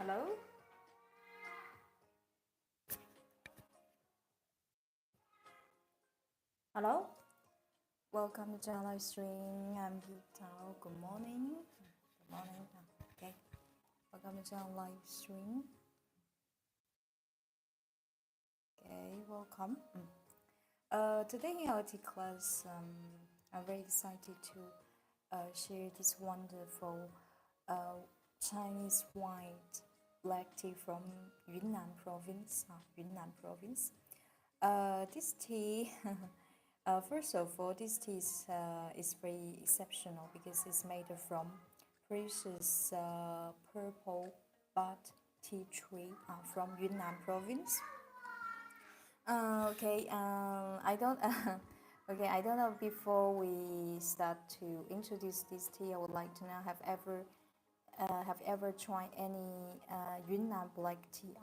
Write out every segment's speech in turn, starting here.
Hello? Hello? Welcome to our live stream. I'm Gita. Good morning. Good morning. Okay. Welcome to our live stream. Okay, welcome. Today in our tea class, I'm very excited to share this wonderful Chinese white black tea from Yunnan province. This tea, first of all, this tea is very exceptional because it's made from precious purple bud tea tree from Yunnan province. I don't. Okay, I don't know. Before we start to introduce this tea, I would like to know have ever tried any Yunnan black tea?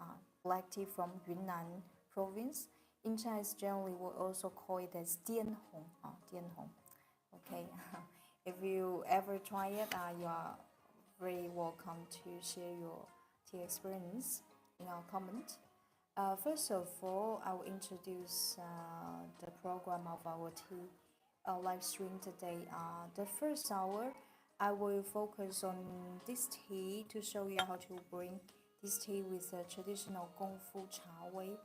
Black tea from Yunnan province. In Chinese, generally, we also call it as Dianhong. Dianhong. Okay, if you ever try it, you are very welcome to share your tea experience in our comment. First of all, I will introduce the program of our tea live stream today. The first hour, I will focus on this tea to show you how to bring this tea with a traditional Gong Fu Cha Wei.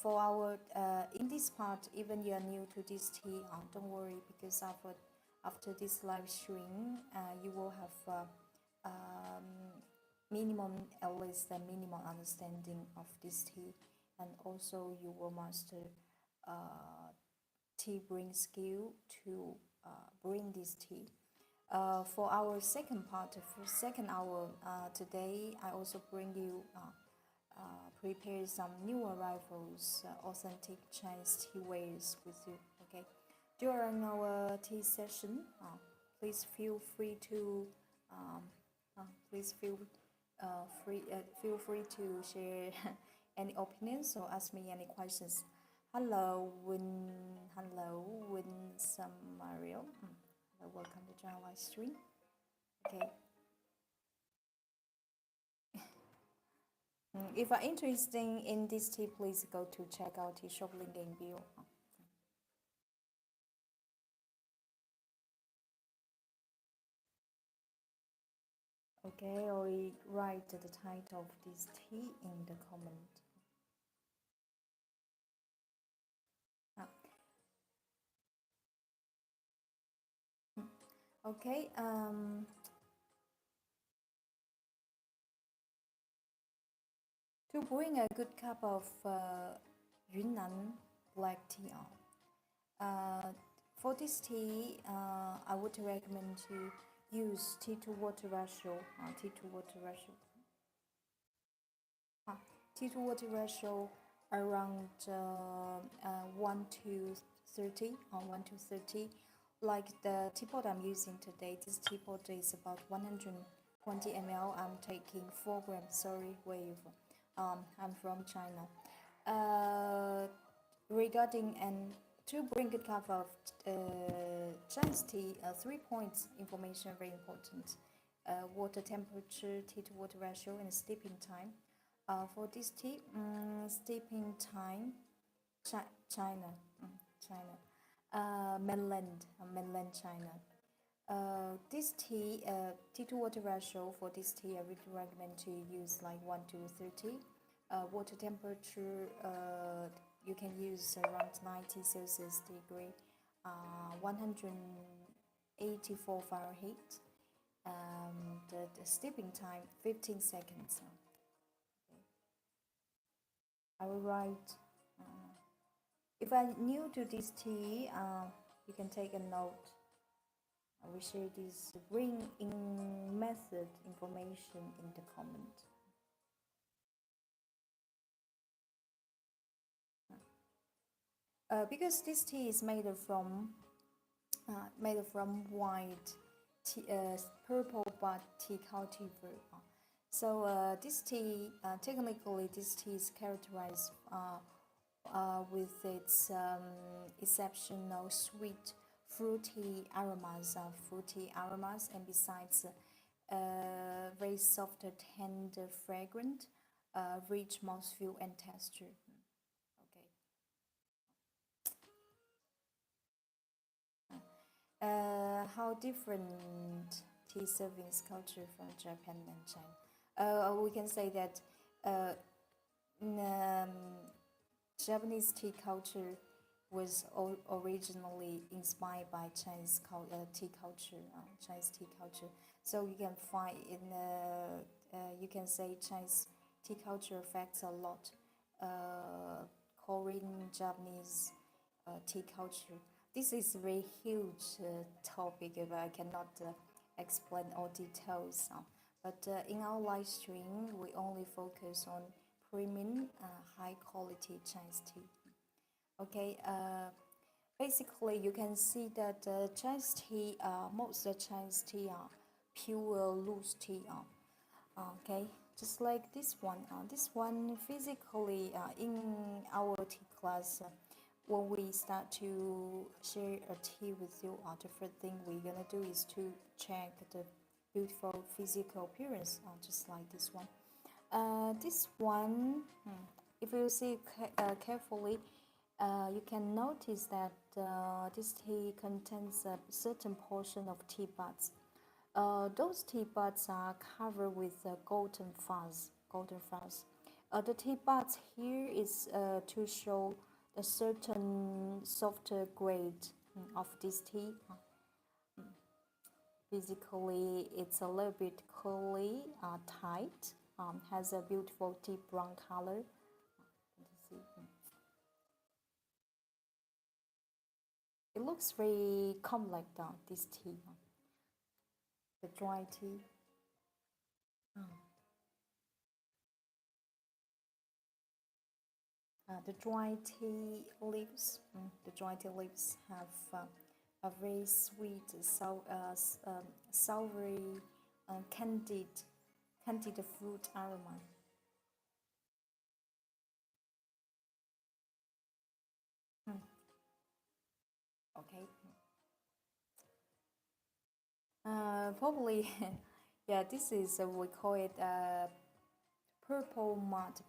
For our in this part, even you are new to this tea, don't worry because after this live stream, you will have at least a minimum understanding of this tea, and also you will master tea brewing skill to bring this tea. For our second part, for second hour today, I also bring you prepare some new arrivals, authentic Chinese tea wares with you. Okay, during our tea session, please feel free to please feel free to share any opinions or ask me any questions. Hello, Win Samario. Welcome to join live stream. Okay. If you're interested in this tea, please go to check out tea shop link in bio. Okay, or write the title of this tea in the comment. Okay. To bring a good cup of Yunnan black tea for this tea, I would recommend to use tea to water ratio. Tea to water ratio. Tea to water ratio around 1 to 30 or 1 to 30. Like the teapot I'm using today, this teapot is about 120 ml. I'm taking 4 grams. Sorry, wave. I'm from China. Regarding and to bring a cup of Chinese tea, 3 points information very important. Water temperature, tea to water ratio, and steeping time. For this tea, steeping time, China, mainland China. This tea, tea to water ratio for this tea, I would recommend to use like 1 to 30. Water temperature, you can use around 90 Celsius degree, 184 Fahrenheit. The steeping time 15 seconds. Okay. I will write. If I'm new to this tea, you can take a note. I will share this bring in method information in the comment. Because this tea is made from white tea, purple bud tea cultivar. So this tea, technically, this tea is characterized with its exceptional sweet, fruity aromas, and besides very soft, tender, fragrant, rich mouthfeel and texture. Okay. How different tea serving culture from Japan and China? We can say that uh, um, Japanese tea culture was originally inspired by tea culture, Chinese tea culture. So you can find you can say Chinese tea culture affects a lot Korean, Japanese tea culture. This is a very huge topic, but I cannot explain all details. But in our live stream, we only focus on premium, high quality Chinese tea. Okay, basically you can see that Chinese tea, most of the Chinese tea are pure loose tea. Okay, just like this one. This one physically in our tea class, when we start to share a tea with you, the first thing we're gonna do is to check the beautiful physical appearance, just like this one. This one, if you see carefully, you can notice that this tea contains a certain portion of tea buds. Those tea buds are covered with golden fuzz. Golden fuzz. The tea buds here is to show a certain softer grade of this tea. Physically, it's a little bit curly, tight, has a beautiful deep brown color. It looks very complex, this tea, the dry tea. The dry tea leaves, have a very sweet, savory, candied fruit aroma. Mm, okay. Probably, yeah. This is we call it purple mud,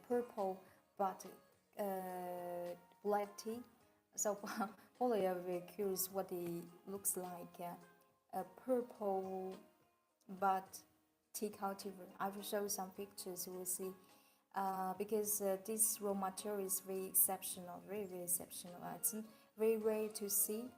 purple but black tea. So probably I'm very curious what it looks like. A purple but tea cultivar. I will show some pictures. You will see. Because this raw material is very exceptional, very very exceptional. It's very rare to see.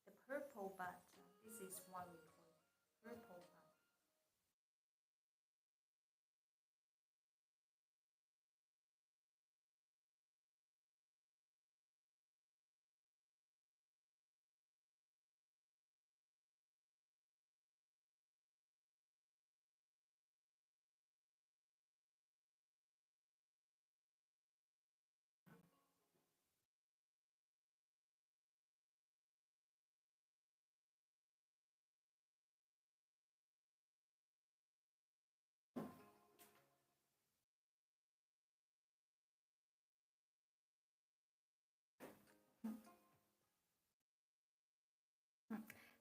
The purple bud. This is what we call purple bud.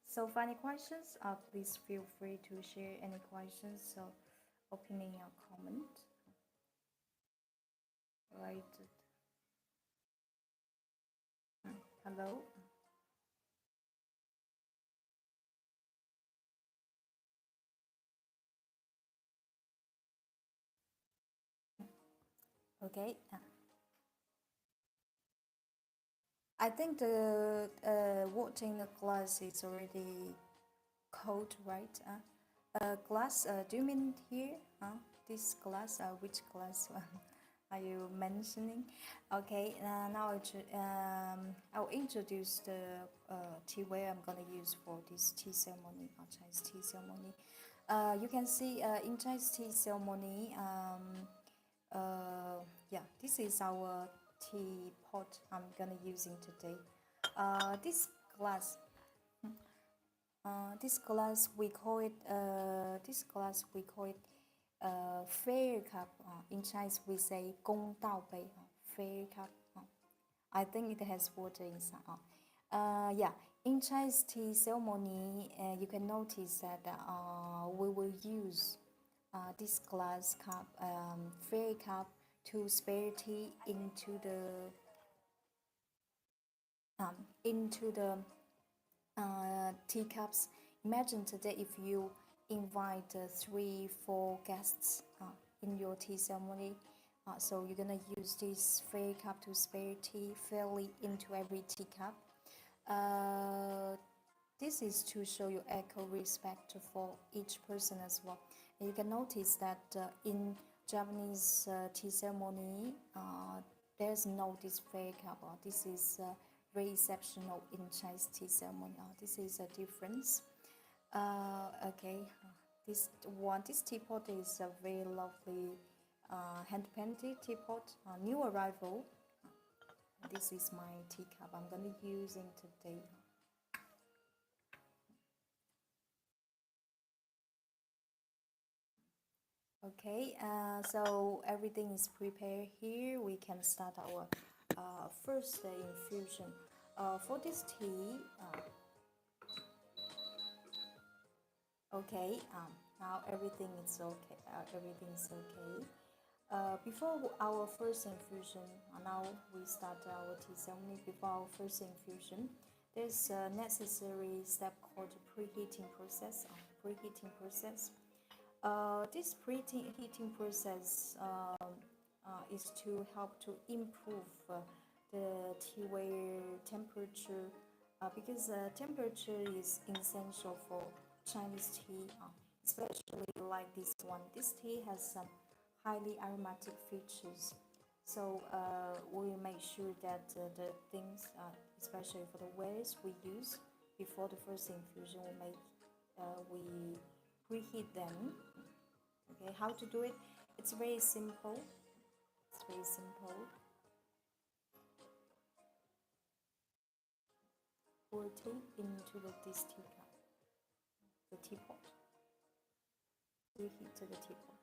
So, for any questions, please feel free to share any questions. So, opinion or comment. Right. Hello. Okay. I think the water in the glass is already cold, right? Glass. Do you mean here? This glass. Which glass are you mentioning? Okay. Now I'll introduce the teaware I'm gonna use for this tea ceremony, Chinese tea ceremony. You can see in Chinese tea ceremony. Yeah, this is our teapot I'm gonna using today. This glass, this glass we call it fair cup. In Chinese we say 公道杯, fair cup. I think it has water inside. Yeah, in Chinese tea ceremony, you can notice that we will use this glass cup, fair cup, to spare tea into the teacups. Imagine today if you invite 3-4 guests in your tea ceremony. So you're gonna use this fair cup to spare tea fairly into every teacup. This is to show your equal respect for each person as well. And you can notice that in Japanese tea ceremony, there's no this fair cup. This is very exceptional in Chinese tea ceremony. This is a difference. Okay, this teapot is a very lovely hand painted teapot, new arrival. This is my teacup I'm gonna using today. Okay, so everything is prepared here. We can start our first infusion. For this tea, okay, now everything is okay. Before our first infusion, now we start our tea ceremony. Before our first infusion, there's a necessary step called preheating process. This preheating process is to help to improve the tea ware temperature, because temperature is essential for Chinese tea, especially like this one. This tea has some highly aromatic features, so we make sure that the things, especially for the wares we use before the first infusion, we preheat them. Okay, how to do it? It's very simple. Pour tea into this teacup, the teapot. Preheat to the teapot.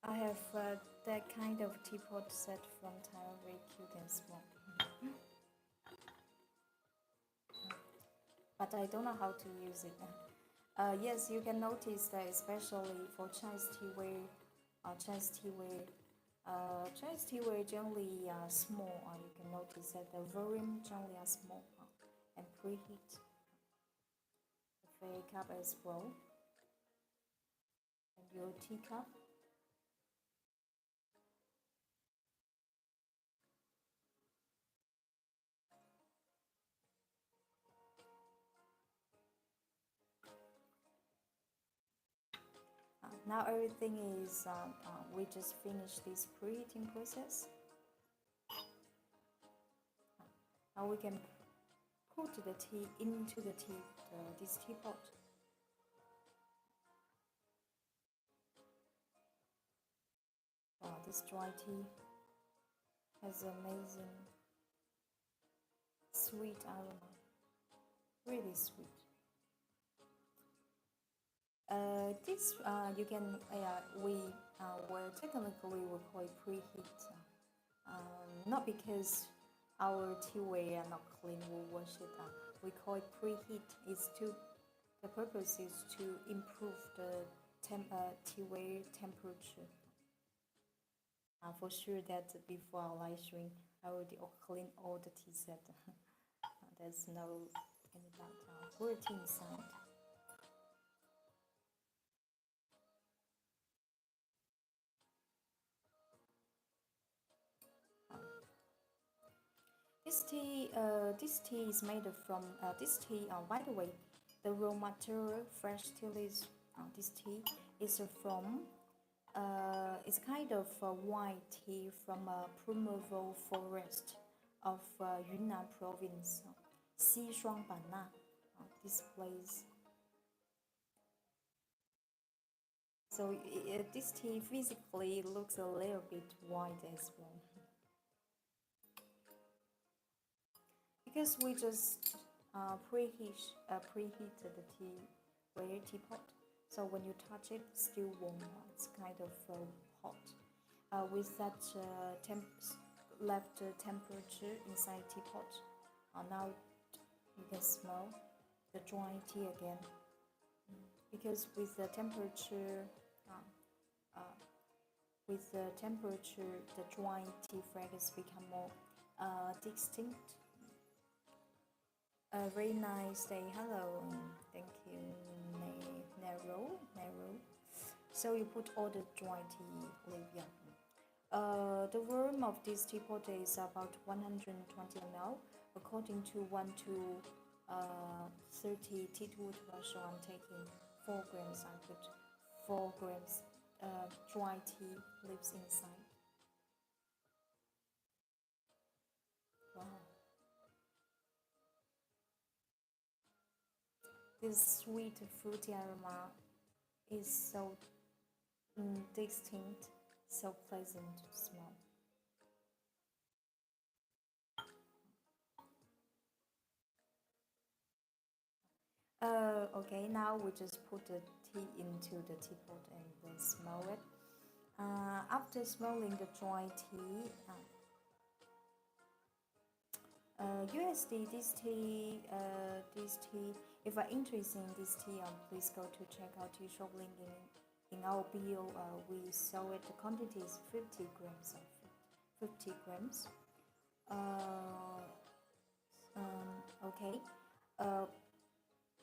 I have that kind of teapot set from Taiwan, very cute and small. But I don't know how to use it. Yes, you can notice that especially for Chinese tea ware, Chinese tea ware generally small. You can notice that the volume generally are small, and preheat the fair cup as well, and your teacup. Now everything is, we just finished this preheating process. Now we can put the tea into this teapot. This dry tea has amazing sweet aroma, really sweet. This you can well technically we call it preheat, not because our tea ware are not clean, we wash it. We call it preheat. The purpose is to improve the tea ware temperature. For sure that before our live stream, I already clean all the tea set. There's no any doubt. Pour tea inside. This tea is made from this tea. By the way, The raw material, fresh tea leaves, this tea is from, it's kind of white tea from a primeval forest of Yunnan province, Xishuangbanna, this place. So this tea physically looks a little bit white as well. Because we just preheated the teapot, so when you touch it, it's still warm. It's kind of hot. With that left temperature inside teapot, now you can smell the dry tea again. Because with the temperature, the dry tea fragrance become more distinct. A very nice day. Hello, thank you, Nero. So you put all the dry tea leaf. Yeah. The volume of this teapot is about 120 ml. According to 1 to 30 teaspoon ratio, I'm taking 4 grams. I put 4 grams dry tea leaves inside. Wow. This sweet fruity aroma is so distinct, so pleasant to smell. Okay, now we just put the tea into the teapot and then smell it. After smelling the dry tea, USD, this tea, if you're interested in this tea, please go to check out tea shop link in our bio. We sell it, the quantity is 50 grams of 50 grams. Okay.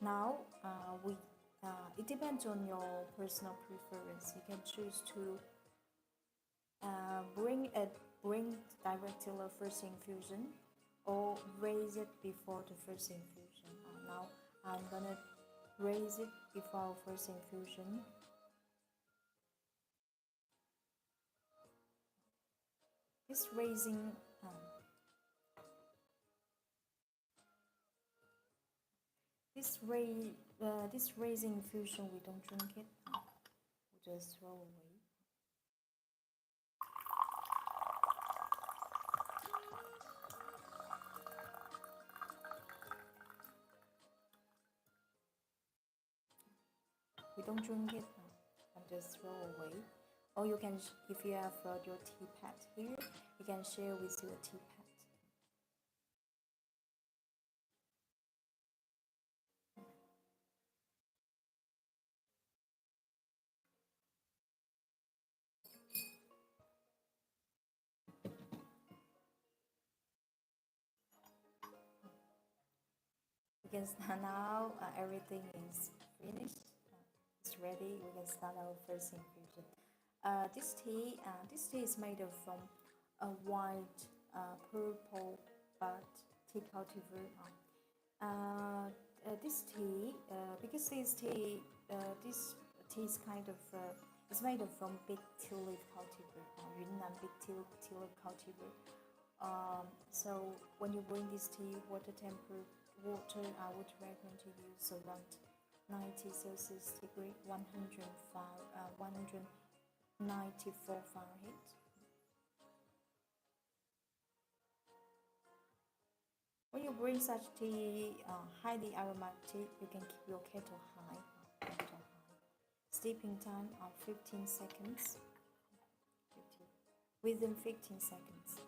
Now it depends on your personal preference. You can choose to bring directly the first infusion, or raise it before the first infusion. Now I'm gonna raise it before first infusion. This raising this raising infusion, we don't drink it, we just throw away. We don't drink it and just throw away. Or you can, if you have your teapot here, you can share with your teapot. Because now everything is finished, it's ready. We can start our first infusion. This tea is made from a white purple bud tea cultivar. This tea, because this tea is kind of it's made from big tea leaf cultivar, Yunnan big tea leaf cultivar. So when you bring this tea, water, I would recommend to use around 90 Celsius degree, 194 Fahrenheit. When you bring such tea, highly aromatic tea, you can keep your kettle high. Steeping time of 15 seconds. Within 15 seconds.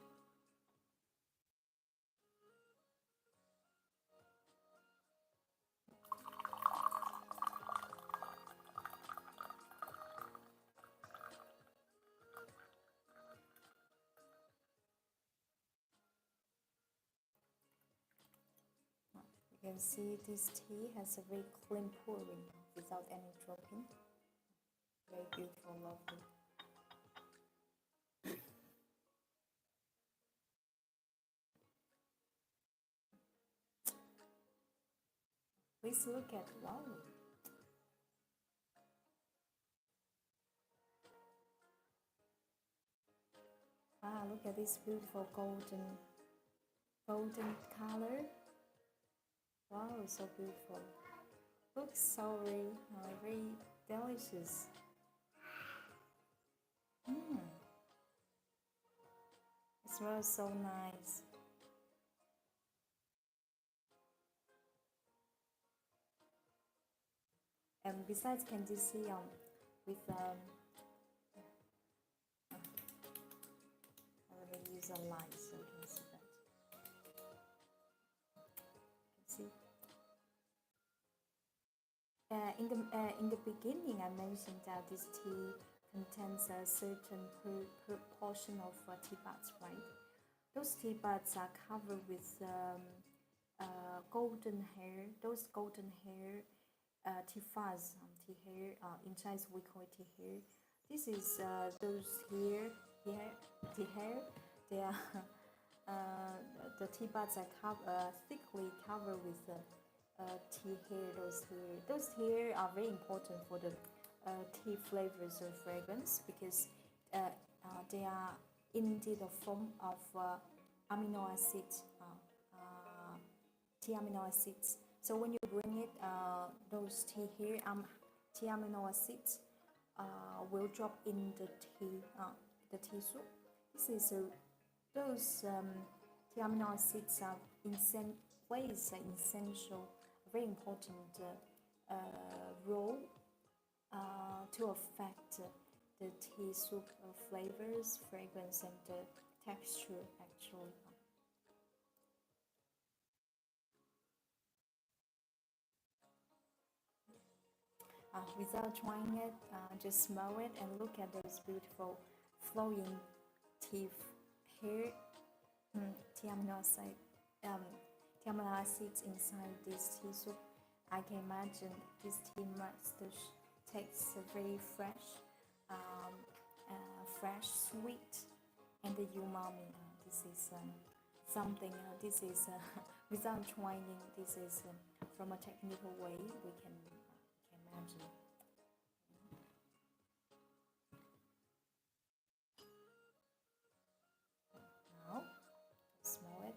You can see this tea has a very clean pouring without any dropping. Very beautiful, lovely. Please look at, wow. Ah, look at this beautiful golden color. Wow, so beautiful. Looks so very delicious. It smells so nice. And besides, can you see with I will use a light so you can see that. See. In the beginning, I mentioned that this tea contains a certain proportion of tea buds, right? Those tea buds are covered with golden hair. Those golden hair, tea fuzz, tea hair. In Chinese, we call it tea hair. This is those tea hair. They are the tea buds are thickly covered with tea hair. Those hair are very important for the tea flavors or fragrance because they are indeed a form of amino acids, tea amino acids. So when you bring it, those tea amino acids will drop in the tea soup. This is those tea amino acids plays an essential, very important role to affect the tea soup flavors, fragrance, and texture actually. Without trying it, just smell it and look at those beautiful flowing tea hair, tea amino acids inside this tea soup. I can imagine this tea must taste very fresh, sweet, and the umami. This is something. This is without trying. This is from a technical way we can imagine. Now, smell it.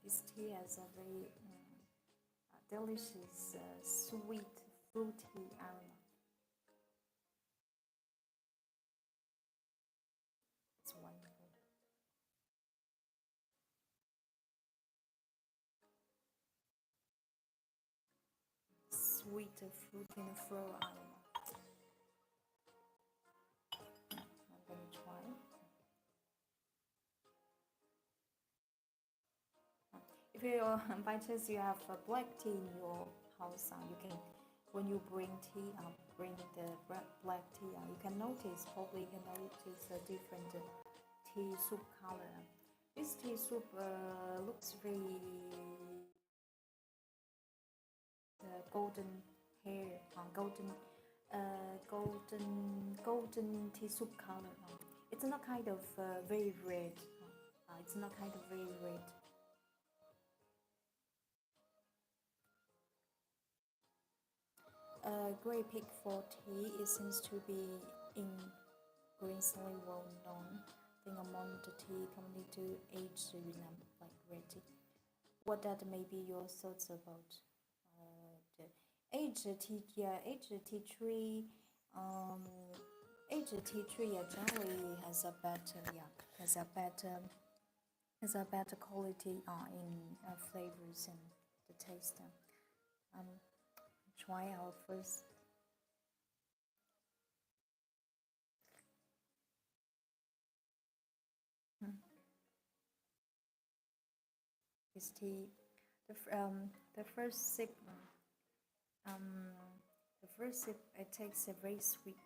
This tea has a very delicious, sweet, fruity aroma. It's wonderful. Sweet, fruity, and floral aroma. I'm gonna try. If you, by chance, you have a black tea in your house, you can, when you bring tea, bring the black tea, you can notice, probably you can notice a different tea soup color. This tea soup looks very golden hair, golden tea soup color. It's not kind of very red. It's not kind of very red. Grey pig for tea, it seems to be increasingly well known thing among the tea community to aged Yunnan, like red tea. What that may be your thoughts about the aged tea? Yeah, aged tea tree. Aged tea tree generally has a better quality in flavors and the taste. Try our first. This tea, the first sip, it takes a very sweet.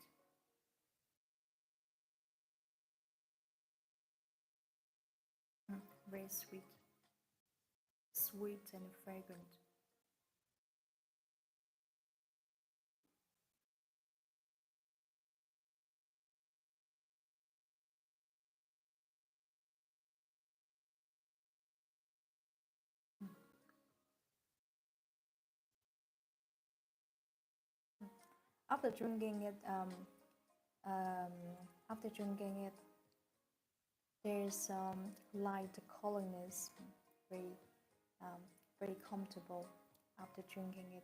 Very sweet and fragrant. after drinking it, um, after drinking it, there's light coolness, very um, very comfortable after drinking it.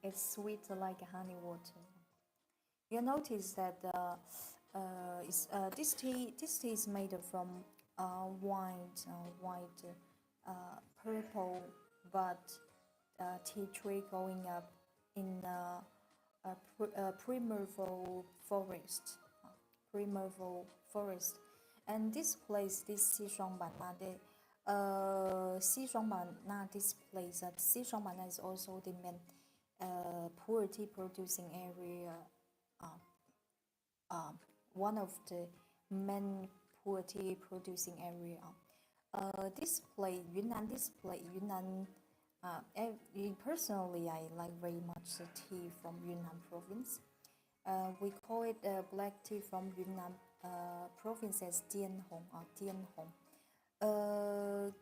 It's sweet like honey water. You notice that this tea is made from white purple bud tea tree growing up in a primeval forest, primeval forest, and this place, this 西双版纳 this place, Xishuangbanna is also the main poor tea producing area, uh, one of the main poor tea producing area. This place, Yunnan. Personally, I like very much the tea from Yunnan province. We call it black tea from Yunnan province as Dianhong or Dianhong.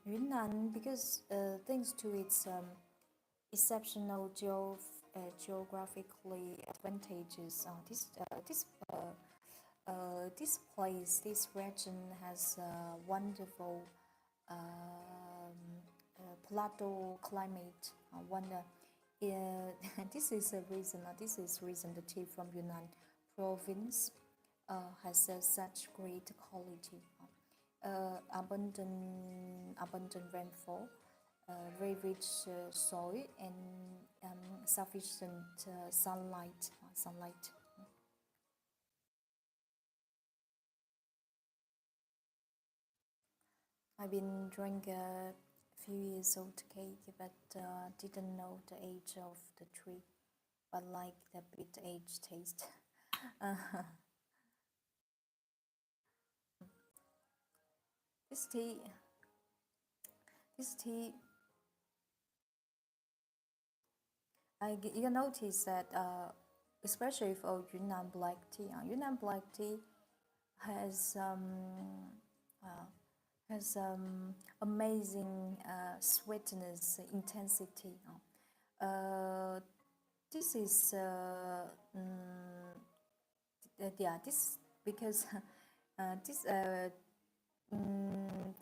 Yunnan, because thanks to its exceptional geographically advantages, this place, this region has a wonderful plateau climate. This is a reason. This is reason the tea from Yunnan province has such great quality. Abundant rainfall, very rich soil, and sufficient sunlight. I've been drinking a few years old cake, but didn't know the age of the tree, but like the bit age taste. This tea, you notice that especially for Yunnan black tea, Yunnan black tea has amazing sweetness intensity. This is this because this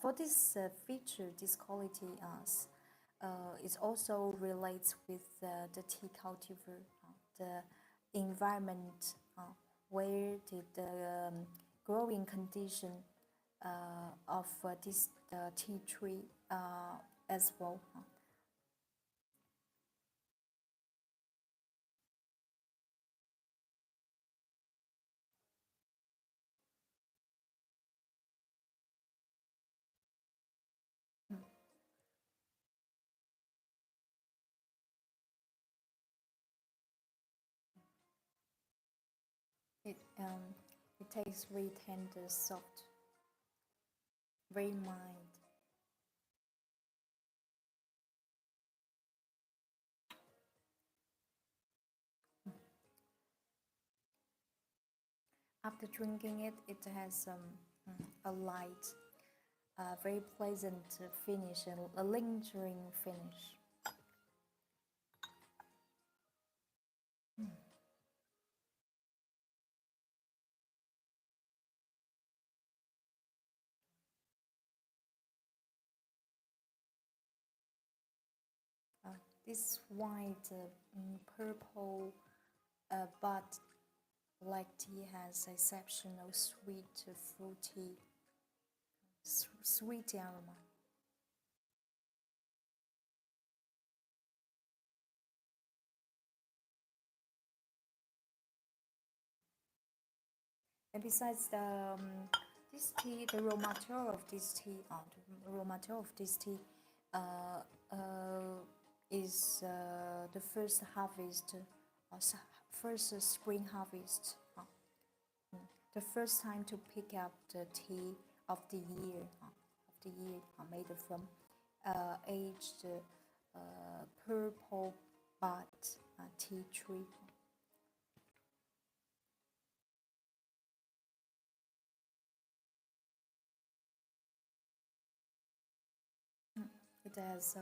for this feature, this quality it also relates with the tea cultivar, the environment where the growing condition of this tea tree as well. It it tastes very tender, soft, very mild. After drinking it, it has a light, very pleasant finish, and a lingering finish. This white, purple bud black tea has exceptional sweet, fruity, sweet aroma. And besides this tea, the raw material of this tea, uh, uh, is the first harvest, first spring harvest. The first time to pick up the tea of the year, made from aged purple bud tea tree. it has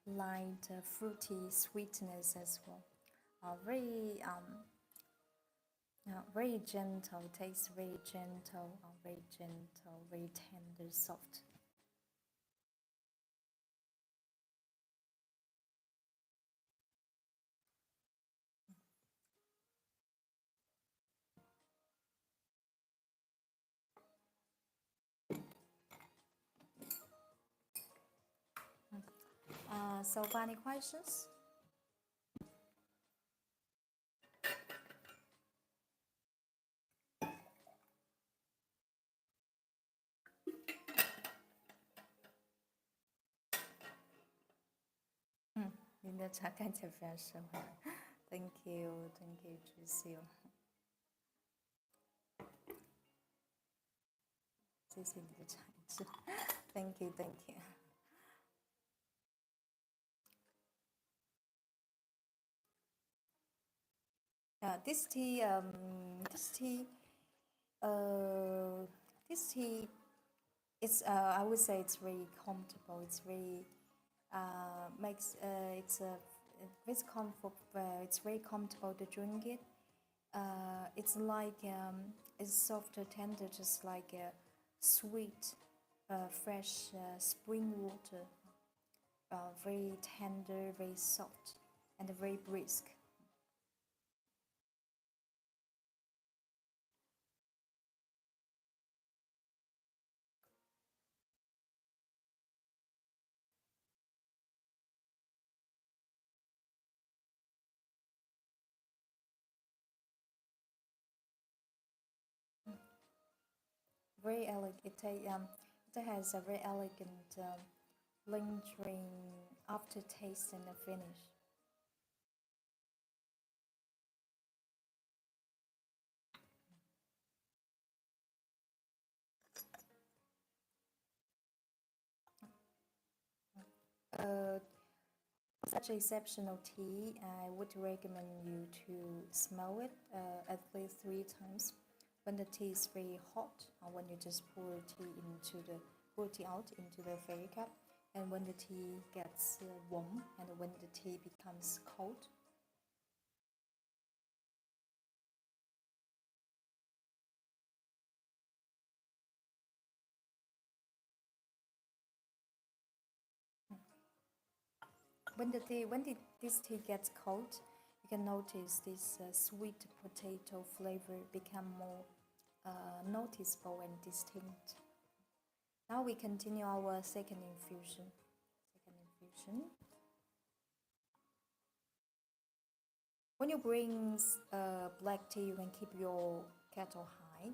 light fruity sweetness as well. Very gentle, tastes very gentle, very tender, soft. So far, any questions? Mm, 您的茶看起来非常适合。Thank you, thank you, 朱秀。谢谢你的茶质。Thank you, thank you. This tea, this tea, it's I would say it's very comfortable. It's very makes it's very comfortable to drink it. It's like it's soft or tender, just like a sweet, fresh spring water. Very tender, very soft, and very brisk. Very elegant. It has a very elegant lingering aftertaste and a finish. Uh, Such exceptional tea, I would recommend you to smell it at least 3 times. When the tea is very hot, or when you just pour tea out into the fairy cup, and when the tea gets warm, and when the tea becomes cold. This tea gets cold, you can notice this sweet potato flavor become more noticeable and distinct. Now we continue our second infusion. When you bring black tea, you can keep your kettle high.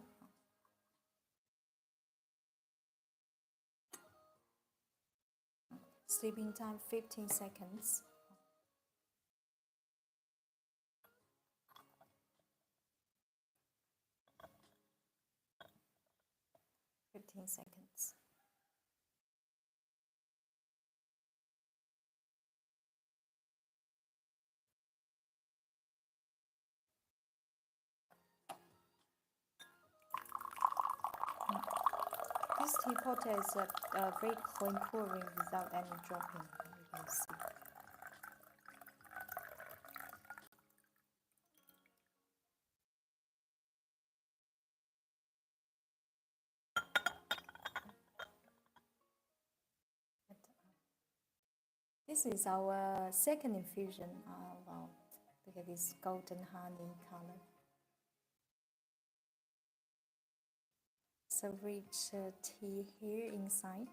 Steeping time 15 seconds. 15 seconds. This teapot is very clean pouring without any dropping, you can see. This is our second infusion. Wow, look at this golden honey color. So rich tea here inside.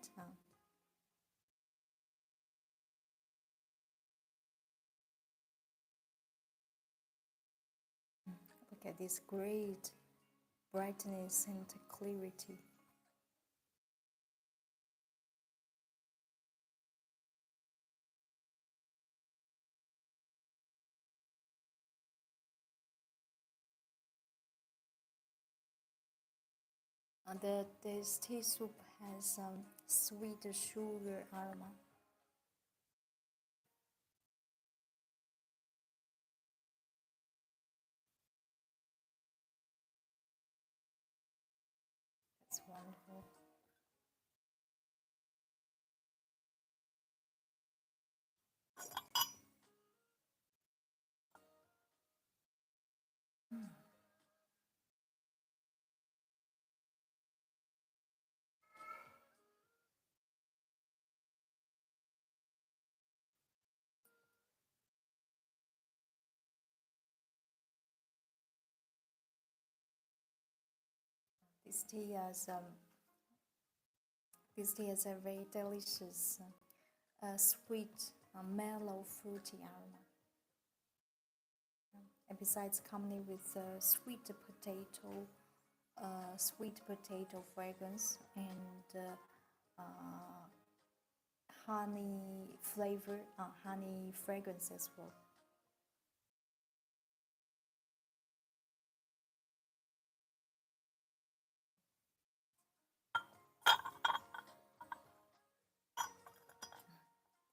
Look at this great brightness and clarity. This tea soup has sweet sugar aroma. It's wonderful. This tea has this tea has a very delicious, sweet, mellow, fruity aroma. And besides coming with sweet potato fragrance and honey flavor, honey fragrance as well.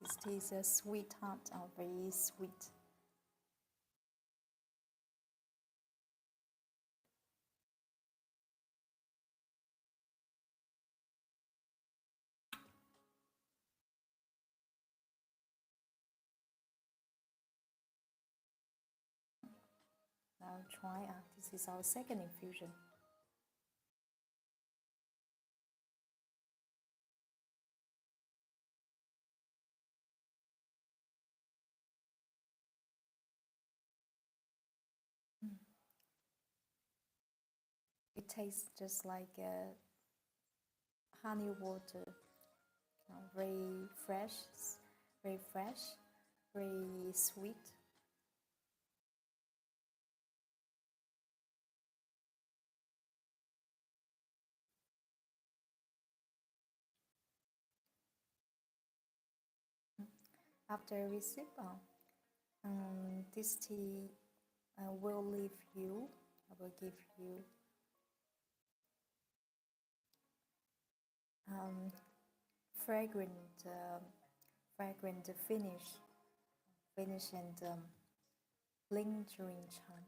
This tea is a sweetheart, very sweet. Now try. This is our second infusion. It tastes just like honey water, very fresh, very sweet. After every sip, this tea will leave you, will give you um, fragrant, fragrant finish and lingering charm.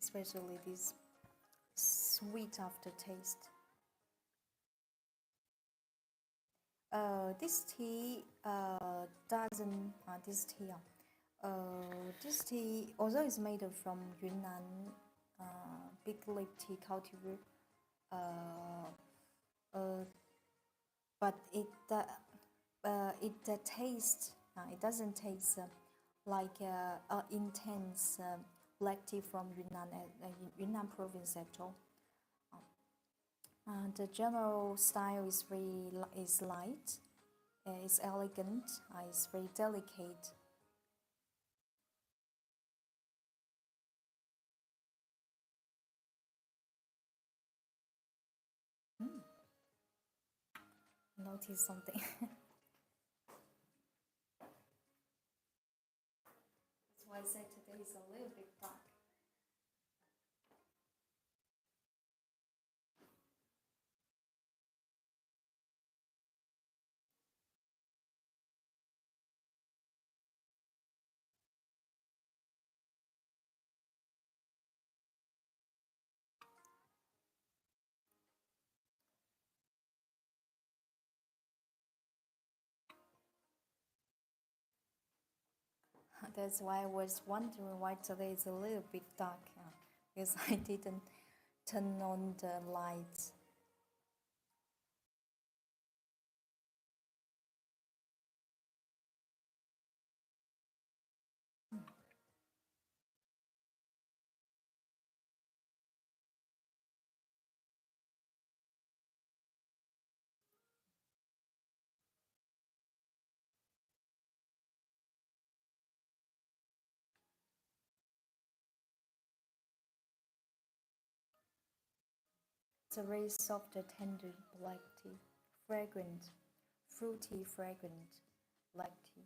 Especially this sweet aftertaste. This tea doesn't. This tea, although it's made from Yunnan big leaf tea cultivar, uh, uh, but it doesn't taste like intense black tea from Yunnan province at all. The general style is light, it's elegant, it's very delicate. Mm, notice something. That's why I said today is a little bit dark. That's why I was wondering why today is a little bit dark, because I didn't turn on the lights. It's a very soft, tender black tea, fragrant, fruity, fragrant black tea.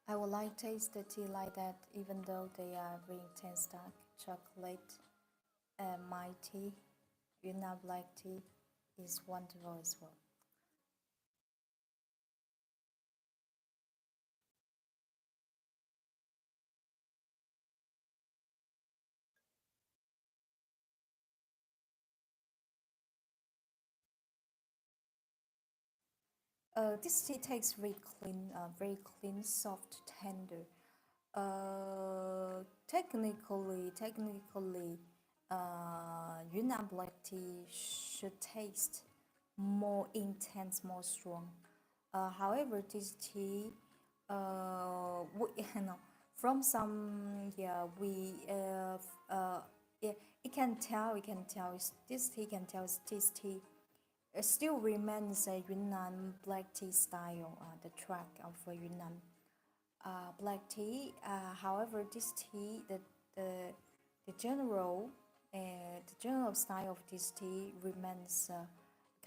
I would like taste the tea like that, even though they are very intense dark chocolate. My tea, Yunnan black tea, is wonderful as well. This tea tastes very clean, soft, tender. Technically, Yunnan black tea should taste more intense, more strong. However, this tea, we, you know, from some, yeah, yeah, this tea can tell this tea still remains a Yunnan black tea style, the track of Yunnan black tea. However, this tea, the the general the general style of this tea remains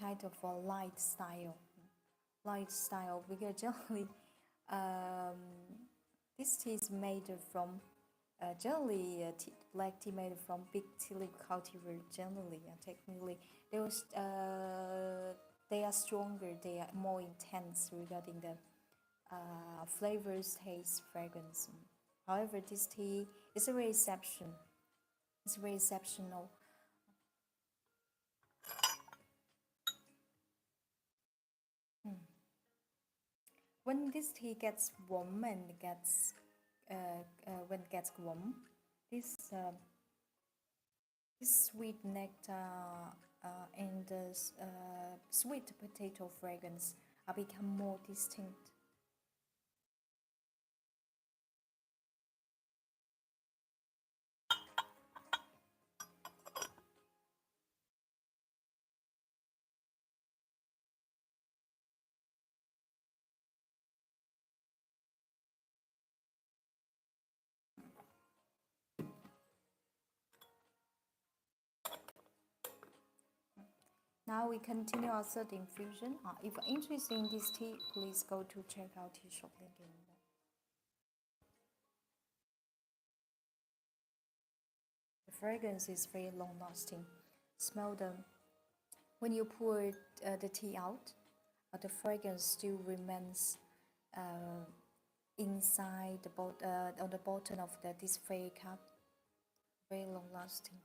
kind of a light style. Light style because generally um, this tea is made from black tea made from big tea leaf cultivar. Generally, technically, they are stronger. They are more intense regarding the flavors, taste, fragrance. However, this tea is a very exception. It's very exceptional. When this tea gets warm and gets when it gets warm, this this sweet nectar and the sweet potato fragrance become more distinct. Now we continue our third infusion. If you're interested in this tea, please go to check out tea shop link in the fragrance is very long lasting. Smell the when you pour the tea out, the fragrance still remains uh, inside on the bottom of this fairy cup. Very long lasting.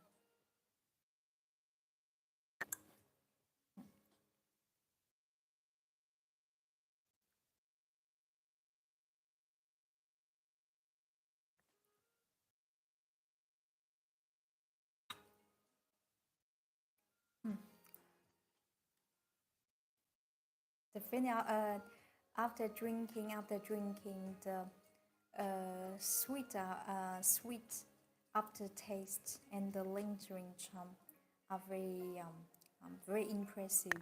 The vanilla after drinking the sweet aftertaste and the lingering charm are very impressive.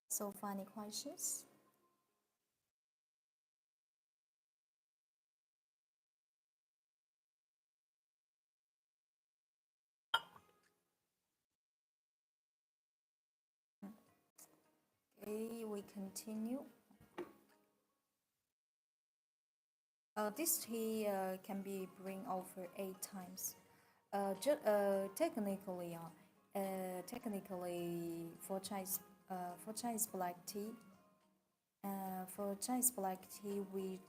So, funny questions? Okay, we continue. This tea can be brewed over 8 times. Technically, for Chinese black tea, we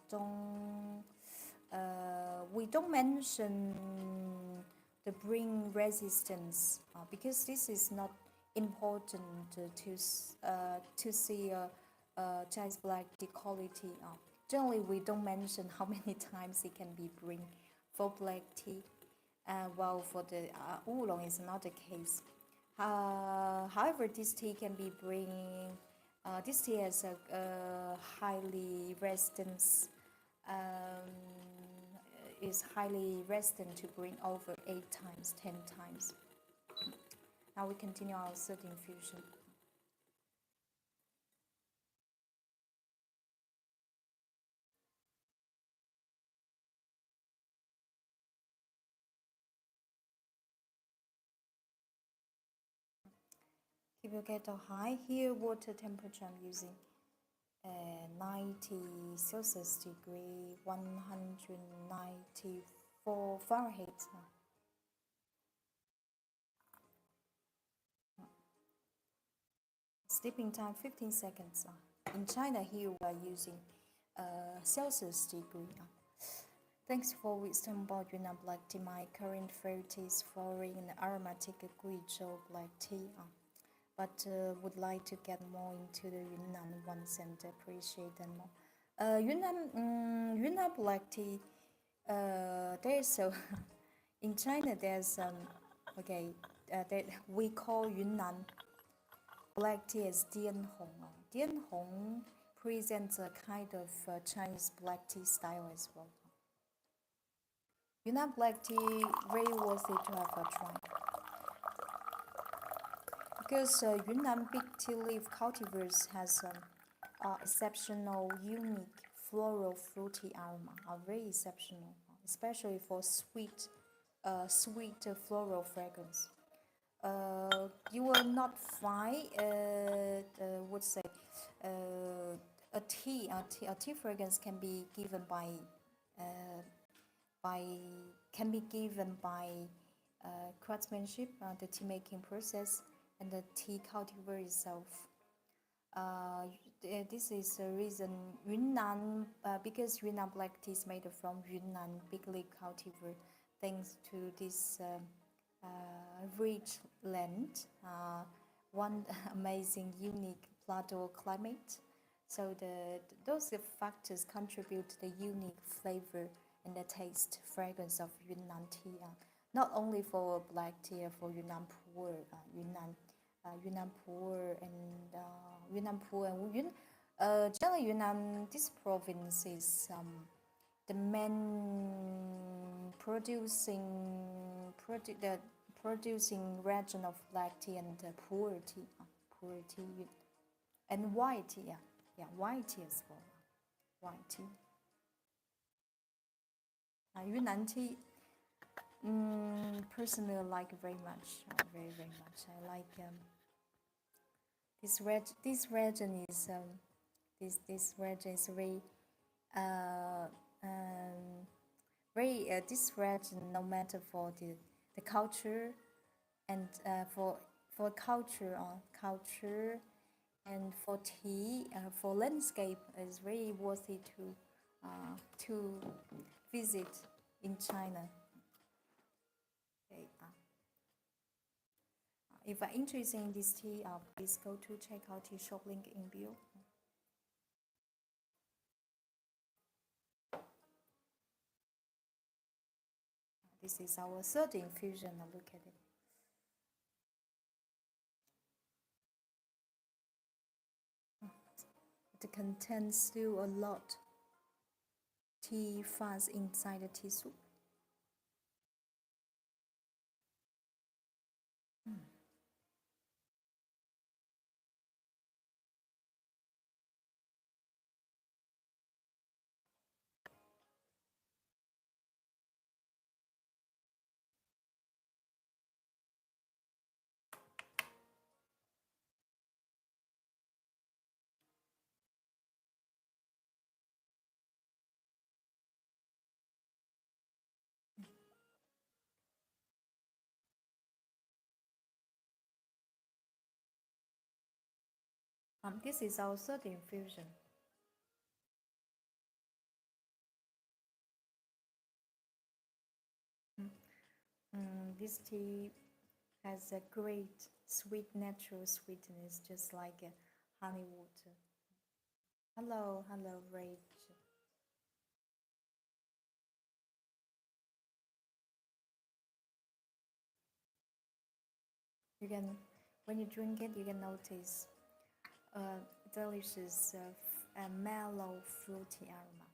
don't mention the brewing resistance because this is not important to see Chinese black tea quality. Generally, we don't mention how many times it can be brewed for black tea, while for the oolong is not the case. However, this tea can be brewed. This tea has a highly resistance. Um, is highly resistant to brewing over 8 times, 10 times. Now we continue our third infusion. Keep your kettle high. Here, water temperature I'm using 90 Celsius degree, 194 Fahrenheit. Steeping time 15 seconds. In China, here we are using Celsius degree. Thanks for wisdom about Yunnan black tea. My current favorite is floral and aromatic Guizhou black tea. But would like to get more into the Yunnan ones and appreciate them more. Yunnan black tea. There's so in China there's okay that we call Yunnan black tea as Dian Hong. Dian Hong presents a kind of Chinese black tea style as well. Yunnan black tea very worthy to have a try because Yunnan big tea leaf cultivars has exceptional, unique floral fruity aroma, are very exceptional, especially for sweet floral fragrance. You will not find would say a tea fragrance can be given by can be given by craftsmanship, the tea making process, and the tea cultivar itself. This is the reason Yunnan, because Yunnan black tea is made from Yunnan big leaf cultivar, thanks to this rich land, one amazing, unique plateau climate. So those factors contribute to the unique flavor and the taste, fragrance of Yunnan tea. Not only for black tea, for Yunnan Pu'er, Yunnan Pu'er and Yunnan Pu'er and generally Yunnan, this province is the main producing region of black tea and pu'er tea, and white tea, white tea as well, white tea. Yunnan tea, personally I like very much, very much. I like this region is this region is very this region, no matter for the culture and for culture and for tea, for landscape is very worthy to visit in China. Okay, if you're interested in this tea, please go to check out tea shop link in bio. This is our third infusion. Look at it. It contains still a lot tea fuzz inside the tea soup. This is our third infusion. This tea has a great sweet, natural sweetness, just like honey water. Hello, Rach. You can, when you drink it, you can notice a delicious, mellow, fruity aroma.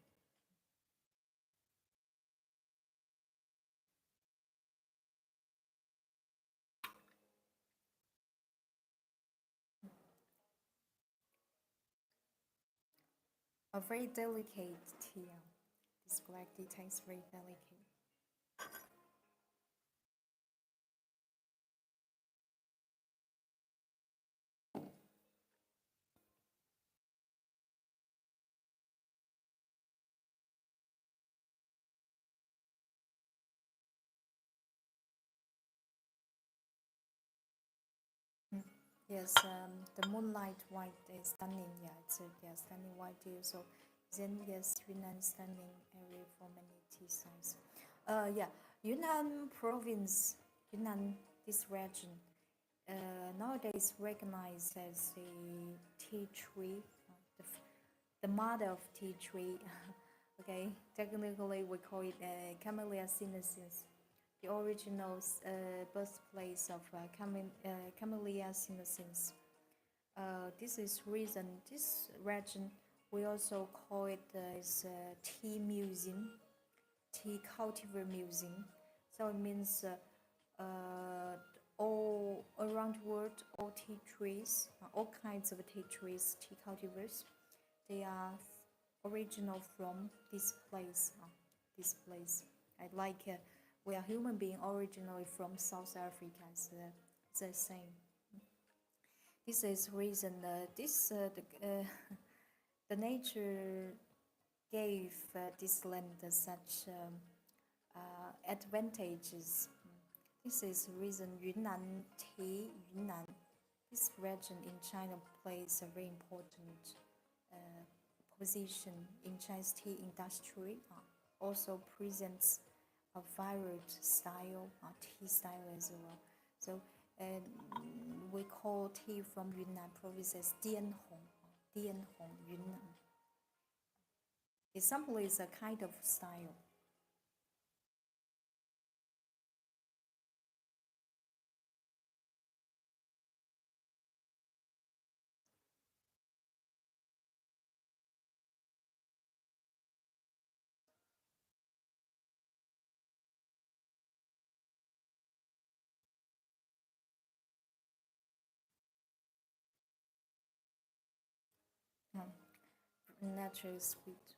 A very delicate tea. This black tea tastes very delicate. Yes, the moonlight white is stunning. Yeah, it's a stunning white tea. So Then yes, Yunnan standing area for many tea styles. Yeah, Yunnan province, Yunnan, this region, nowadays recognized as a tea tree, the mother of tea tree. Okay, technically we call it Camellia sinensis, the original birthplace of Camellia sinensis. This is reason this region we also call it as tea museum, tea cultivar museum. So it means all around the world, all tea trees, all kinds of tea trees, tea cultivars, they are original from this place. This place. I like. We are human being originally from South Africa. It's the same. This is reason. The nature gave this land such advantages. This is reason Yunnan tea, Yunnan, this region in China plays a very important position in Chinese tea industry. Also presents a varied style, tea style as well. So we call tea from Yunnan province as Dianhong, Dianhong Yunnan. Example is a kind of style. Naturally sweet.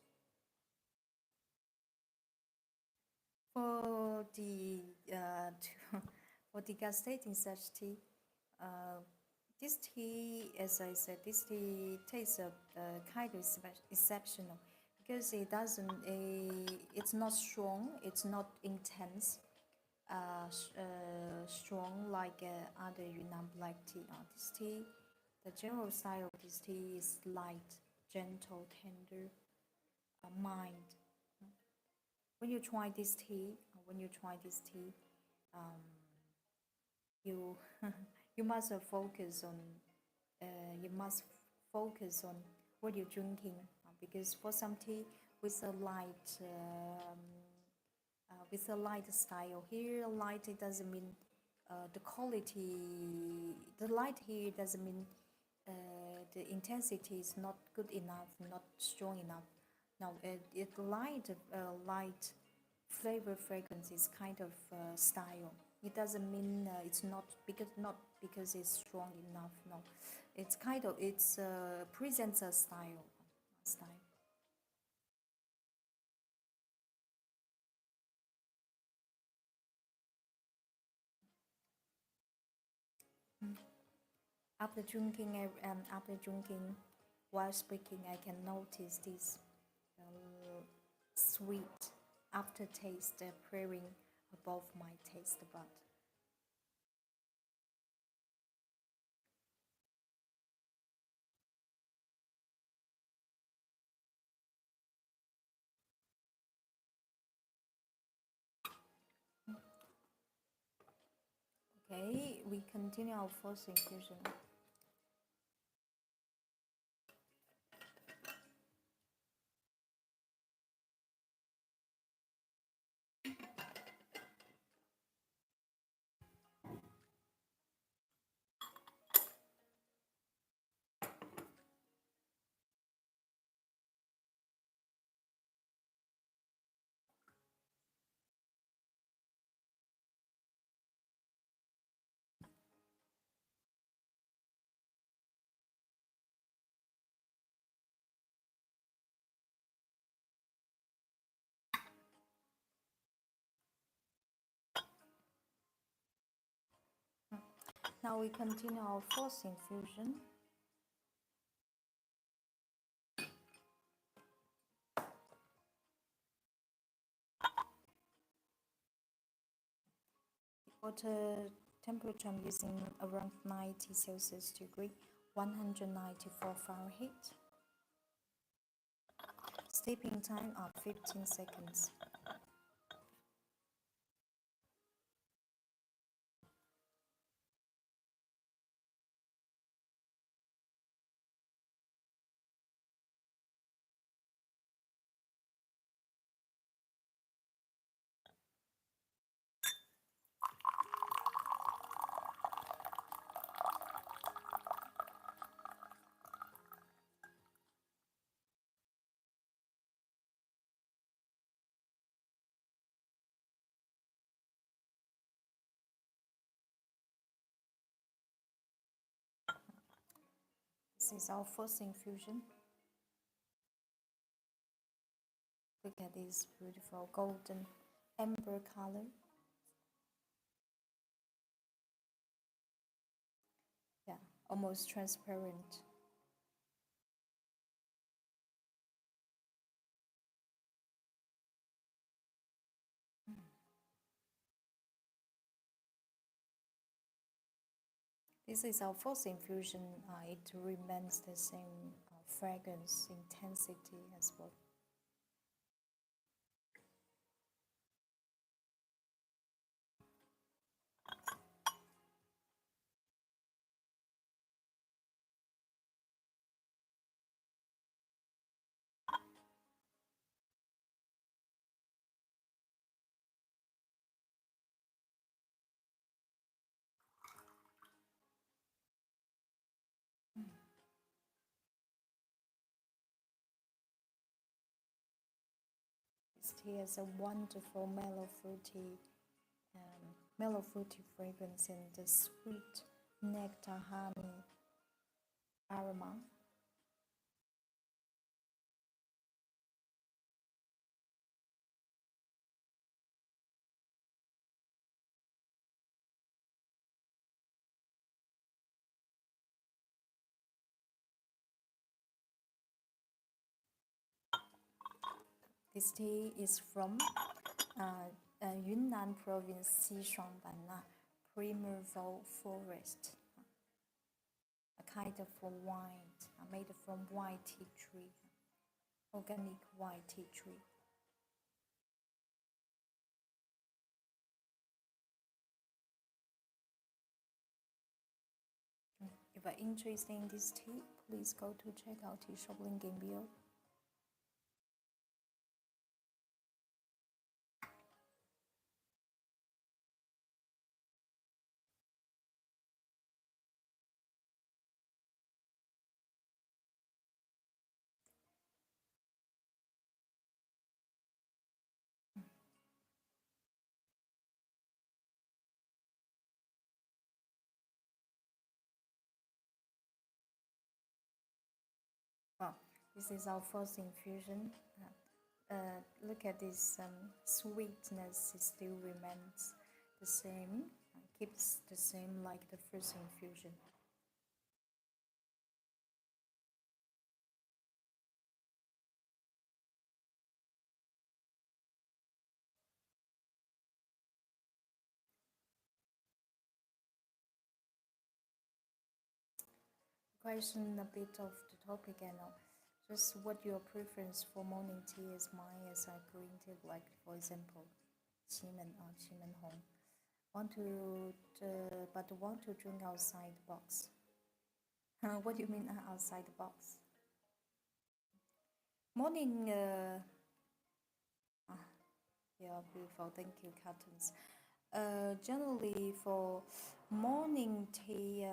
For the for degustating such tea, this tea, as I said, this tea tastes kind of exceptional because it doesn't. It's not strong. It's not intense. Strong like other Yunnan black tea. This tea, the general style of this tea is light, gentle, tender, mild. When you try this tea, um, you you must focus on you must focus on what you're drinking because for some tea with a light style here, light it doesn't mean the quality. The light here doesn't mean the intensity is not good enough, not strong enough. Now it light flavor fragrance is kind of style. It doesn't mean it's not because it's strong enough. No, it's kind of it's presents a style. After drinking, while speaking, I can notice this sweet aftertaste appearing above my taste bud. Okay, we continue our first infusion. Now we continue our fourth infusion. Water temperature I'm using around 90 Celsius degree, 194 Fahrenheit. steeping time of 15 seconds. This is our first infusion. Look at this beautiful golden amber color. Yeah, almost transparent. This is our first infusion. It remains the same fragrance intensity as well. This tea has a wonderful mellow fruity fragrance and the sweet nectar honey aroma. This tea is from Yunnan province, Xishuangbanna primeval forest, a kind of wine made from white tea tree, organic white tea tree. If you're interested in this tea, please go to check out tea shop link in below. Well, this is our first infusion. Look at this sweetness, it still remains the same, keeps the same like the first infusion. Question a bit of the topic and just what your preference for morning tea is. Mine is green tea, like for example, Qimen or Qimen Hong. Want to drink outside the box. What do you mean outside the box? Morning. Yeah, beautiful. Thank you, Cartons. Generally for morning tea,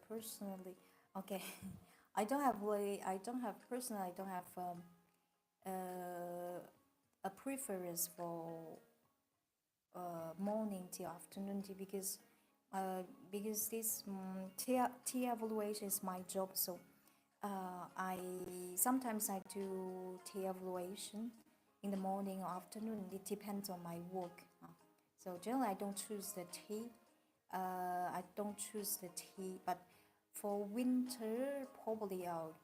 personally, okay, I don't have a preference for morning tea, afternoon tea because this tea evaluation is my job. So I sometimes I do tea evaluation in the morning or afternoon. It depends on my work. So generally, I don't choose the tea. But for winter, probably out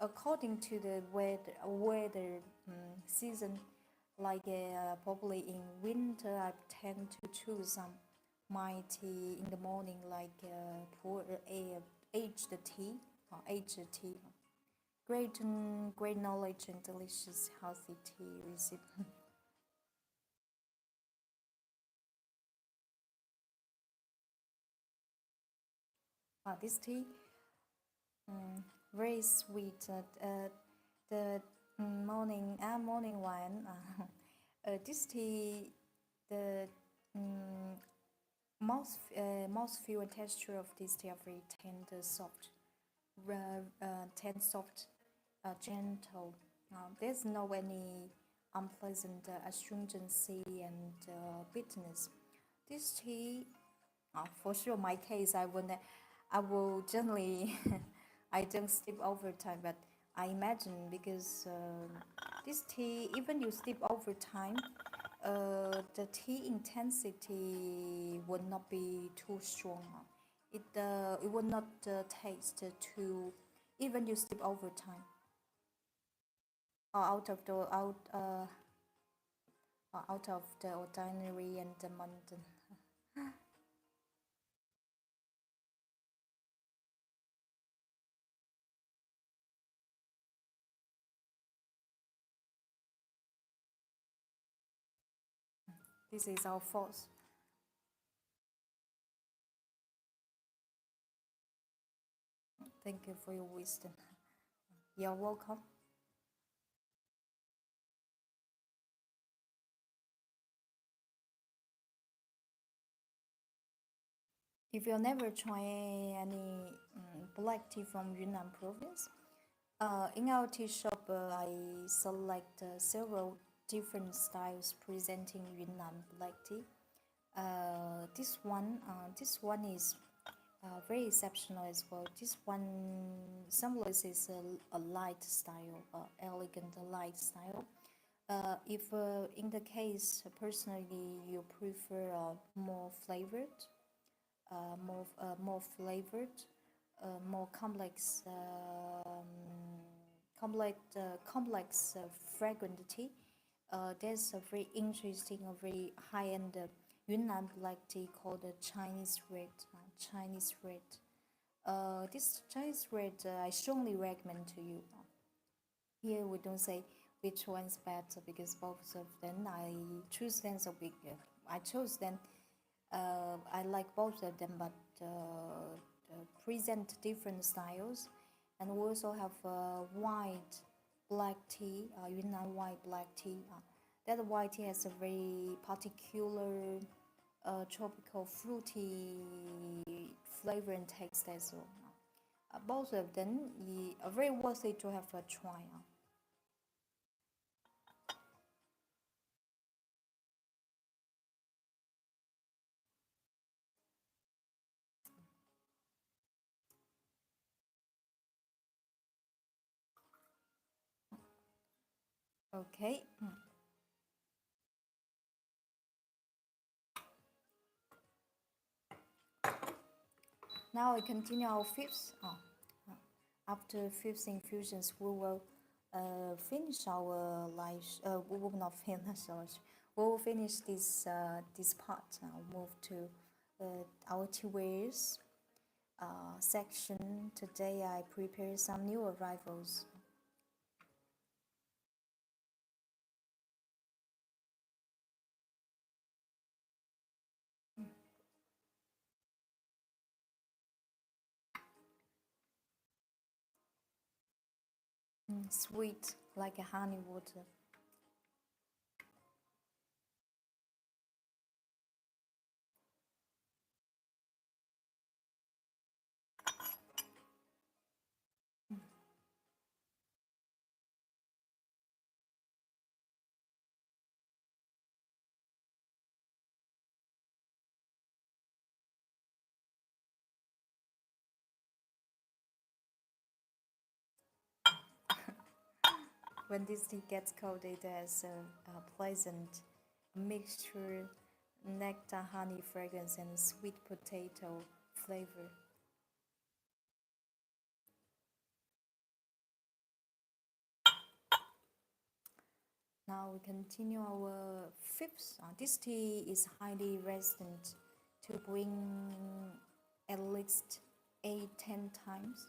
according to the weather season. Like probably in winter, I tend to choose some my tea in the morning, like aged tea, aged tea. Great knowledge and delicious healthy tea recipe. This tea, very sweet. The morning wine. This tea, the mouthfeel and texture of this tea are very tender, soft, soft, gentle. There's no any unpleasant astringency and bitterness. This tea, for sure, my case, I will generally, I don't sleep over time, but I imagine because this tea, even you sleep over time, the tea intensity would not be too strong. It would not taste too, even you sleep over time. Out of the out of the ordinary and the mundane. This is our force. Thank you for your wisdom. You're welcome. If you never try any black tea from Yunnan province, in our tea shop, I select several different styles presenting Yunnan black tea. This one is very exceptional as well. This one symbolizes a light style, elegant light style. If in the case personally you prefer more flavored, more flavored, more complex fragrant tea. There's a very interesting, a very high-end Yunnan black tea called Chinese red. Chinese red. This Chinese red, I strongly recommend to you. Here we don't say which one's better because both of them I choose them so big. I chose them. I like both of them, but present different styles. And we also have white black tea, Yunnan white black tea. That white tea has a very particular tropical fruity flavor and taste as well. Both of them are very worthy to have a try. Okay. Now we continue our fifth. After fifth infusions, we will finish our life. We will not finish. Sorry. We will finish this part. Move to our tea wares section. Today I prepare some new arrivals. Sweet like a honey water. When this tea gets cold, it has a pleasant mixture, nectar, honey fragrance, and sweet potato flavor. Now we continue our fifth. This tea is highly resistant to brewing at least 8-10 times.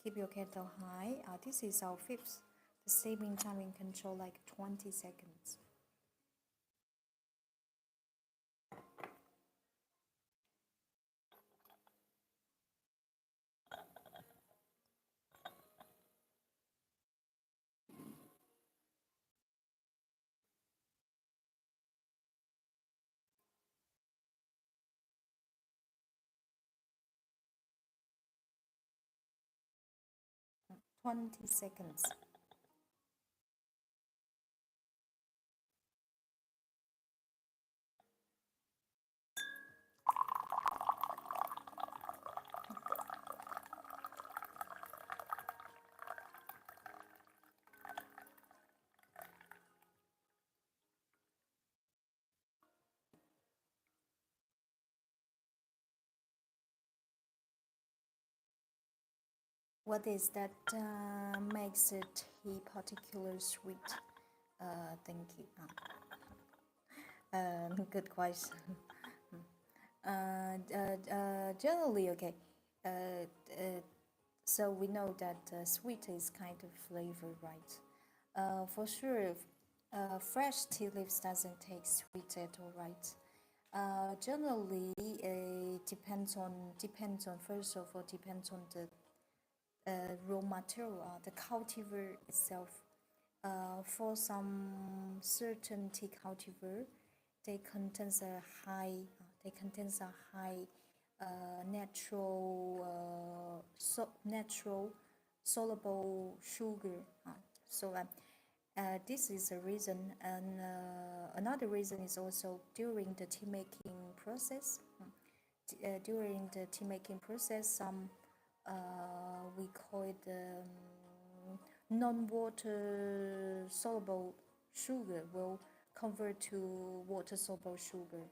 Keep your kettle high. This is our fifth. The steaming time in control like 20 seconds. Twenty seconds. What is that makes a tea particularly sweet? Thank you. Good question. Generally, okay. So we know that sweet is kind of flavor, right? For sure, fresh tea leaves doesn't taste sweet at all, right? Generally, depends on first of all depends on the raw material, the cultivar itself. For some certain tea cultivar, they contains a high natural soluble sugar. This is a reason, and another reason is also during the tea making process. During the tea making process, some we call it non-water soluble sugar will convert to water soluble sugar.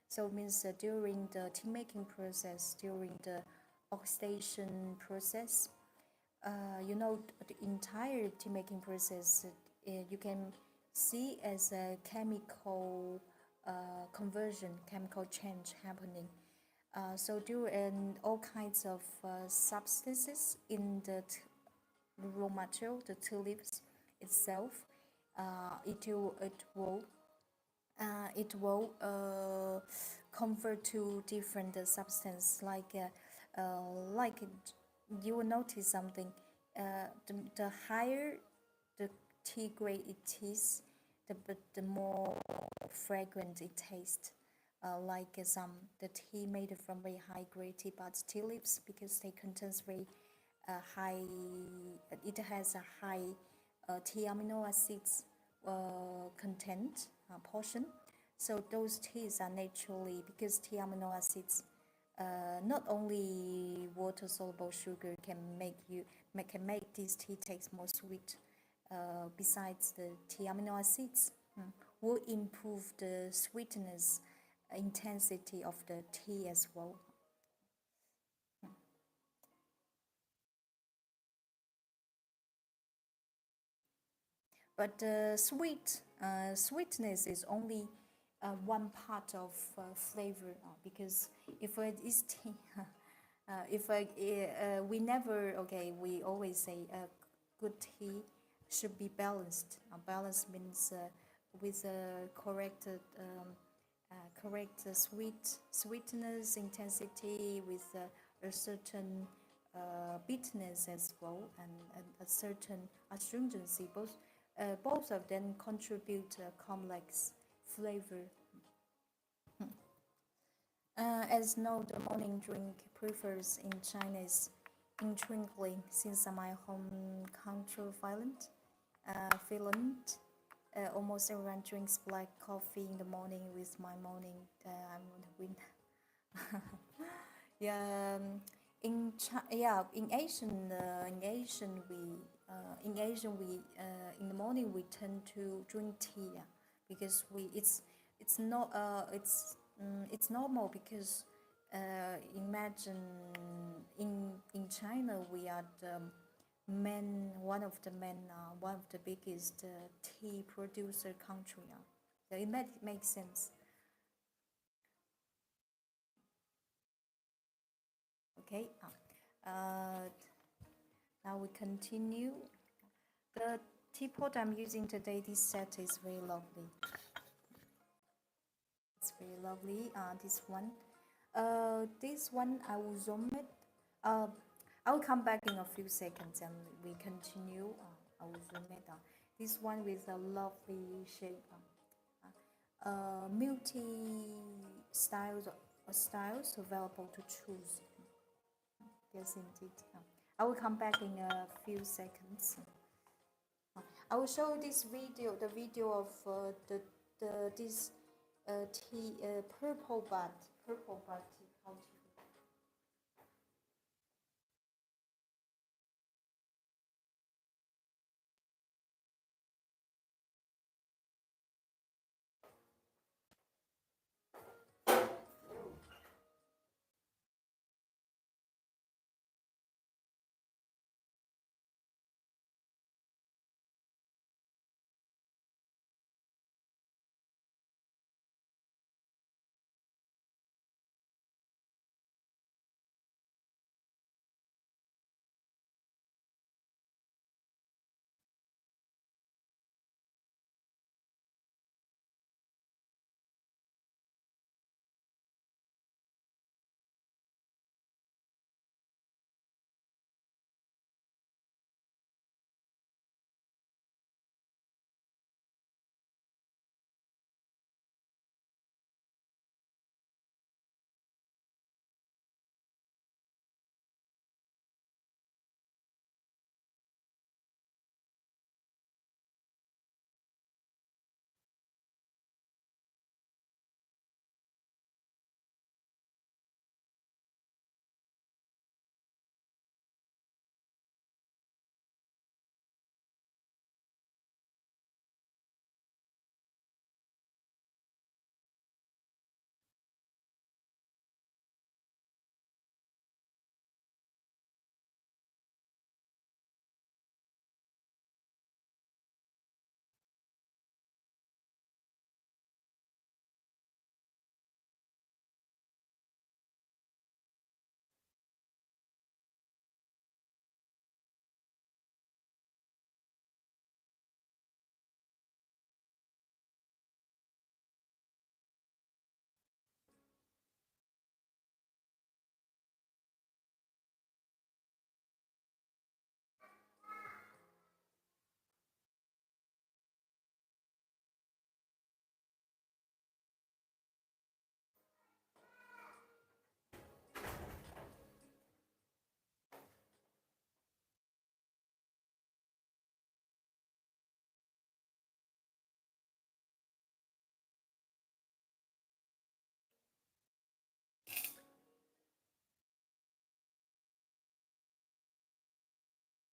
So it means during the tea making process, during the oxidation process, the entire tea making process, you can see as a chemical conversion, chemical change happening. So during all kinds of substances in the raw material, the tea leaves itself, it will convert to different substance like you will notice something. The higher the tea grade it is, the more fragrant it tastes. The tea made from very high grade tea buds, tea leaves, because they contains very high. It has a high tea amino acids content portion. So those teas are naturally, because tea amino acids, not only water soluble sugar can make this tea taste more sweet. Besides, the tea amino acids will improve the sweetness intensity of the tea as well. But sweetness is only one part of flavor, because if it is tea, if we never, okay, we always say good tea should be balanced. Balance means with a correct sweetness intensity, with a certain bitterness as well, and a certain astringency. Both of them contribute a complex flavor. As know, the morning drink prefers in China is intriguing, since my home country Finland. Almost everyone drinks black coffee in the morning with my morning. I'm on the wind. Yeah, in Asian we in the morning we tend to drink tea, yeah, because it's not it's normal, because imagine in China we are the one of the biggest tea producer country now. So it makes sense. Okay. Now we continue. The teapot I'm using today, this set is very lovely. It's very lovely. This one. This one I will zoom it. I will come back in a few seconds and we continue. I will zoom it down. This one with a lovely shape. Multi styles available to choose. Yes, indeed. I will come back in a few seconds. I will show this video, the video of this tea, purple bud tea cultivar.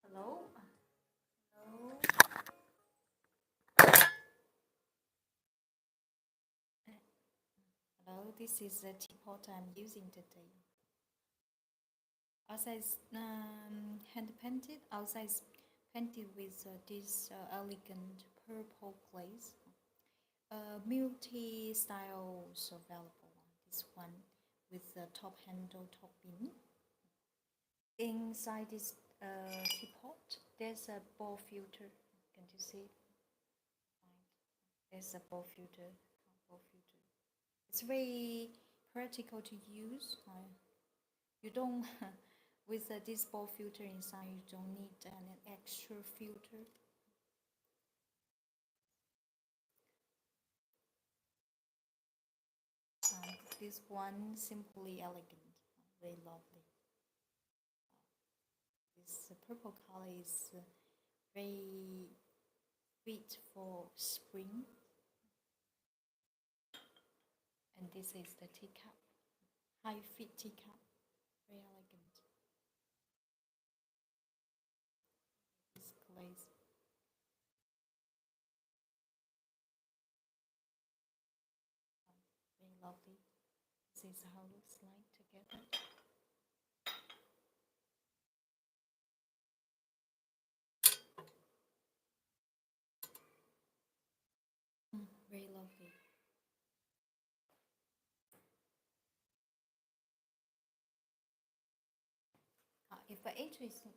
Hello? Hello? Hello, this is the teapot I'm using today. Outside is hand painted. Outside is painted with this elegant purple glaze. Multi styles available. This one with the top handle, top bin. Inside this teapot, there's a ball filter. Can you see? There's a ball filter. It's very practical to use. You don't, with this ball filter inside, you don't need an extra filter. This one simply elegant, very lovely. This purple color is very fit for spring. And this is the teacup, high fit teacup, very elegant. This glaze. Very lovely. This is how it looks like together. Very lovely. If you're interested,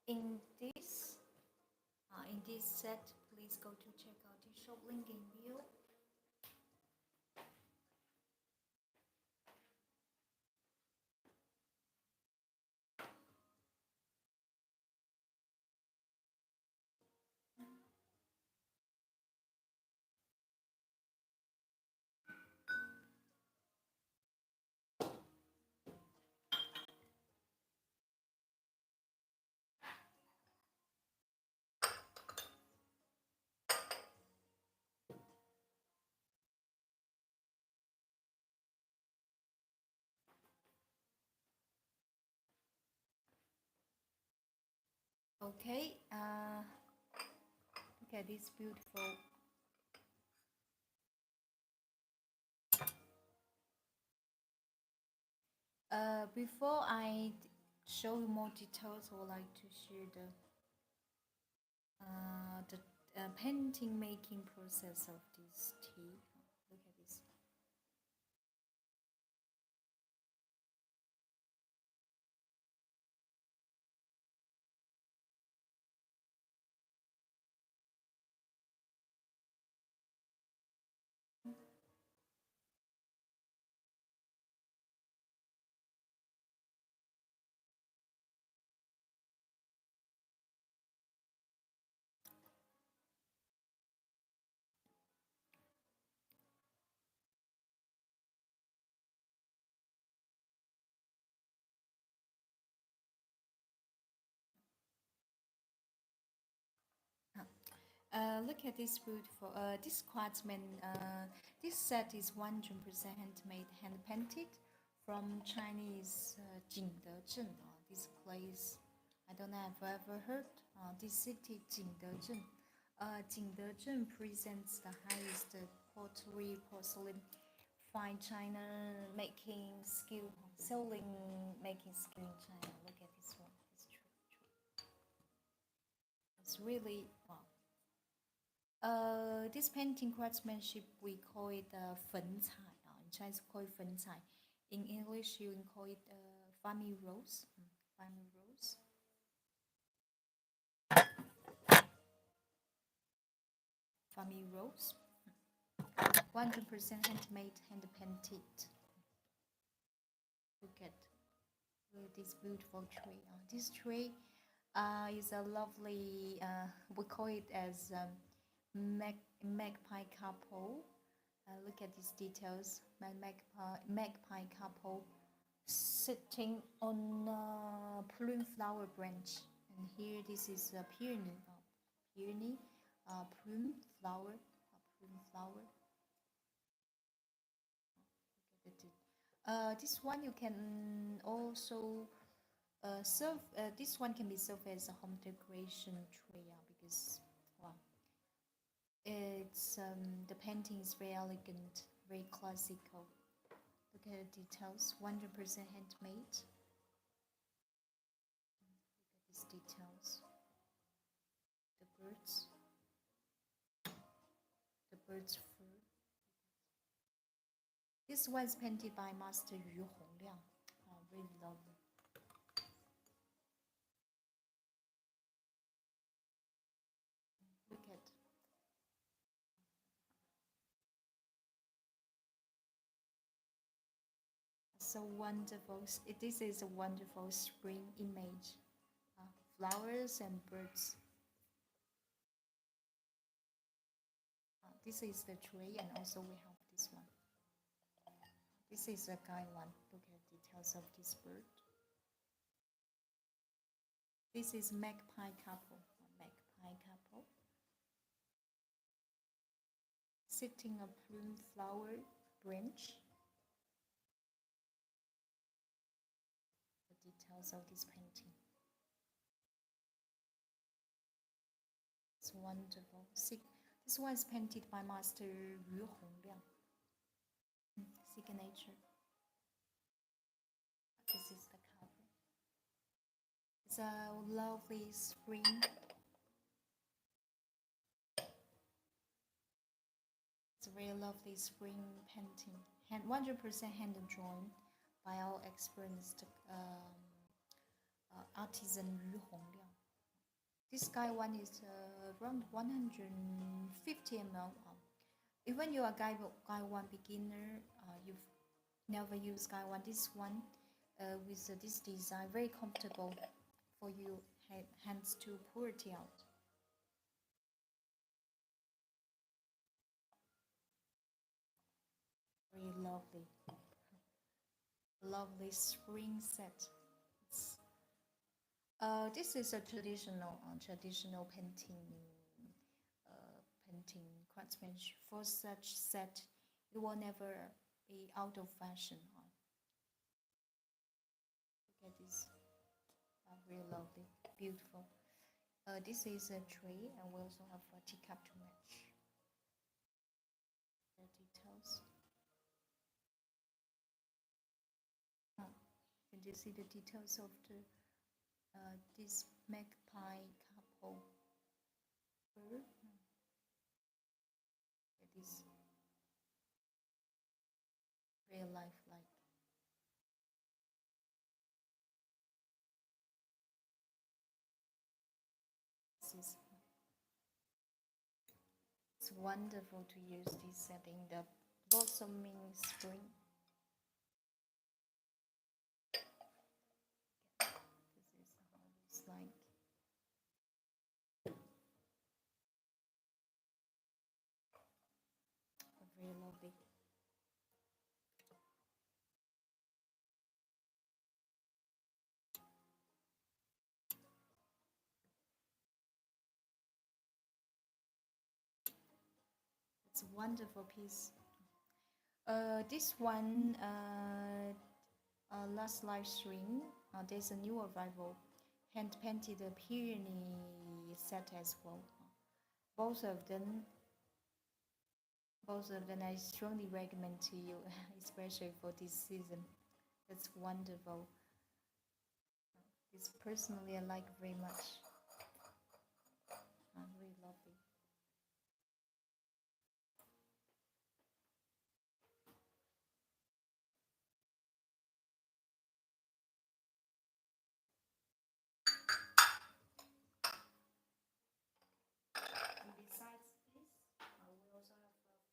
In this set, please go to check out the shop link in bio. Okay, look at this beautiful. Before I show you more details, I would like to share the painting making process of this tea. Look at this. Look at this beautiful. This quartzman. This set is 100% handmade, hand painted, from Chinese Jingdezhen. This place, I don't know if I've ever heard. This city, Jingdezhen. Jingdezhen presents the highest pottery, porcelain, fine china making skill, selling making skill in China. Look at this one. It's really wow. This painting craftsmanship, we call it 粉彩. In Chinese, we call it 粉彩. In English, you can call it family rose. Family rose. Family rose. 100% handmade, hand painted. Look at this beautiful tree. This tree is a lovely, we call it as magpie couple. Look at these details. Magpie couple sitting on a plume flower branch, and here this is a peony, plume flower, plume flower. This one you can also serve. This one can be served as a home decoration tree, because wow, it's the painting is very elegant, very classical. Look at the details, 100% handmade. Look at these details. The bird's fur. This one is painted by Master Yu Hongliang. Really lovely. Look at. So wonderful. This is a wonderful spring image. Flowers and birds. This is the tree, and also we have this one. This is a guideline. Look at details of this bird. This is magpie couple. Magpie couple sitting a plume flower branch. The details of this painting. It's wonderful. See, this one is painted by Master Yu Hongliang. Signature. This is the cover. It's a lovely spring. It's a very lovely spring painting. 100% hand drawn by our experienced artisan Yu Hongliang. This guy one is around 150 ml. Even you are guy one beginner, you've never used guy one. This one with this design very comfortable for you hands to pour it out. Very lovely, lovely spring set. This is a traditional painting craftsmanship. For such set, it will never be out of fashion. Look at this, really lovely, beautiful. This is a tray, and we also have a teacup to match. The details. Can you see the details of the this magpie couple bird? It is real life like. It's wonderful to use this setting, the blossoming spring. This is how it's like. Very lovely. It's a wonderful piece. This one, last live stream, there's a new arrival, hand painted peony set as well. Both of them, I strongly recommend to you, especially for this season. It's wonderful. This personally I like very much. Really lovely.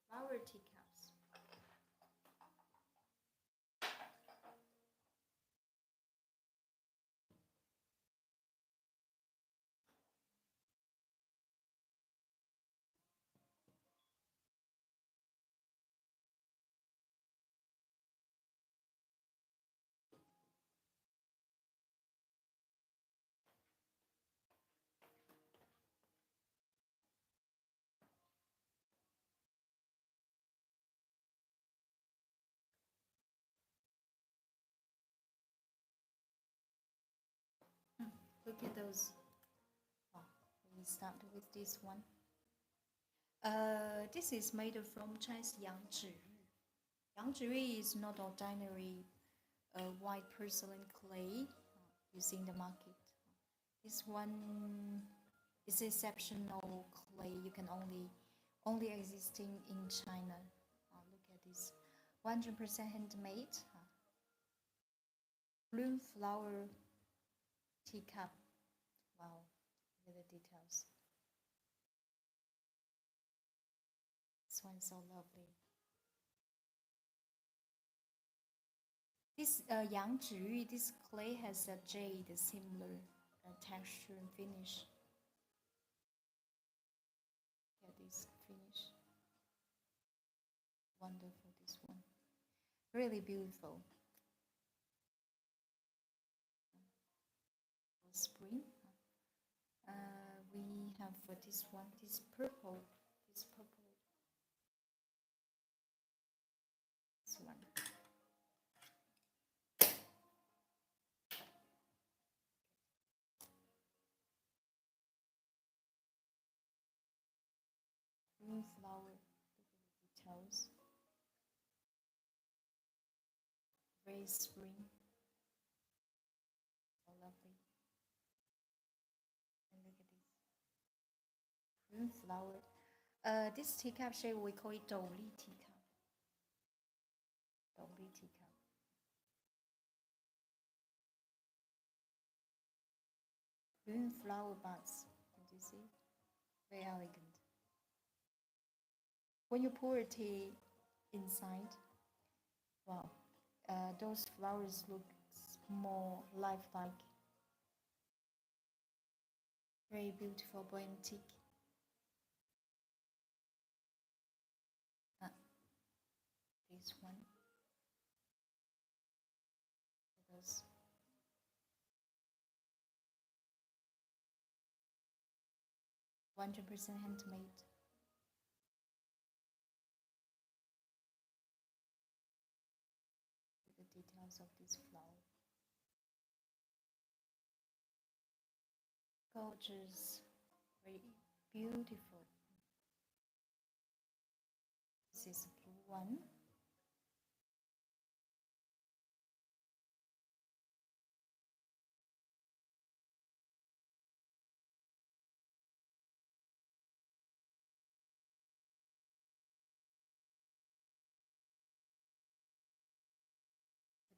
Flower teacups. Look at those. We start with this one. This is made from Chinese Yangzhi. Yangzhi is not ordinary white porcelain clay used in the market. This one is exceptional clay. You can only existing in China. Look at this, 100% handmade. Bloom flower teacup. Wow, look at the details. This one's so lovely. This Yangzhi, this clay has a jade similar texture and finish. Look at this finish. Wonderful, this one. Really beautiful. Spring. We have for this one, this purple. This one. Green flower. Look at the details. Very spring. So lovely. And look at this. Green flower. This teacup shape we call it Douli teacup. Douli teacup. Green flower buds. see, very elegant. When you pour tea inside, wow, those flowers look more lifelike, very beautiful, but antique. This one, those 100% handmade. The details of this flower. Gorgeous, very beautiful. This is a blue one.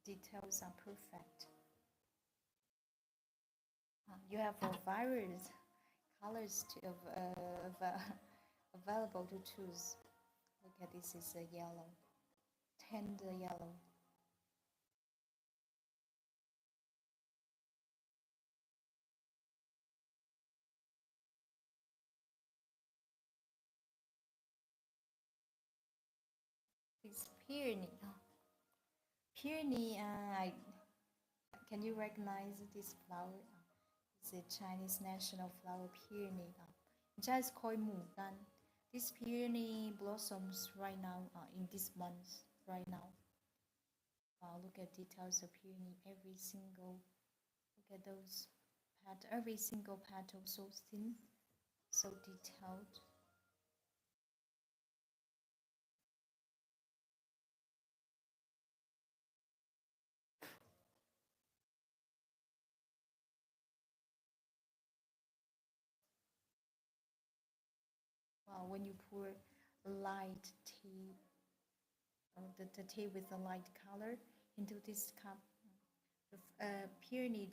The details are perfect. You have a various colors available to choose. Look at this is a yellow, tender yellow. This peony. Peony, can you recognize this flower? It's a Chinese national flower, peony. In Chinese called Mudan. This peony blossoms right now, in this month, right now. Look at details of peony, every single, look at those every single petal so thin, so detailed. When you pour light tea, the tea with a light color into this cup, the peony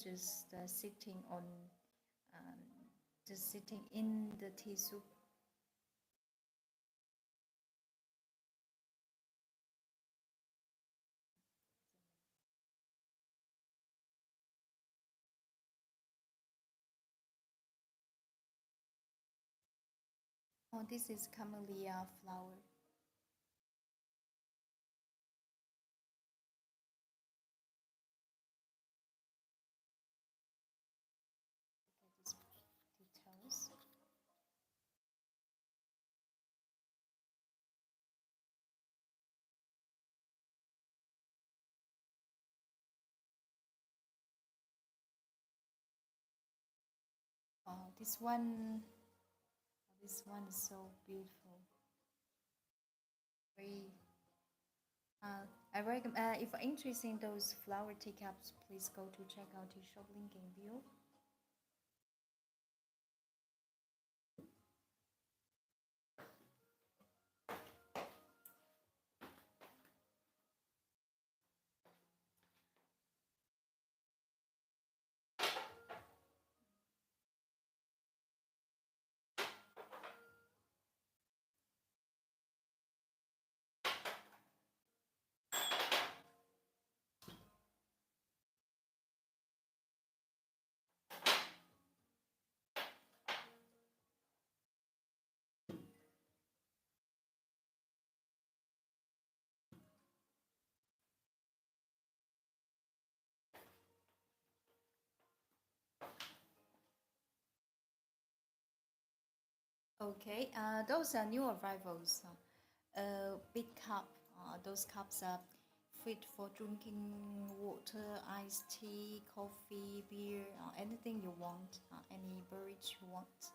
um, just sitting in the tea soup. This is camellia flower. Look at these details. This one is so beautiful. Very. I recommend if you're interested in those flower teacups, please go to check out the shop link in bio. Okay, those are new arrivals. Big cup. Those cups are fit for drinking water, iced tea, coffee, beer, anything you want, any beverage you want.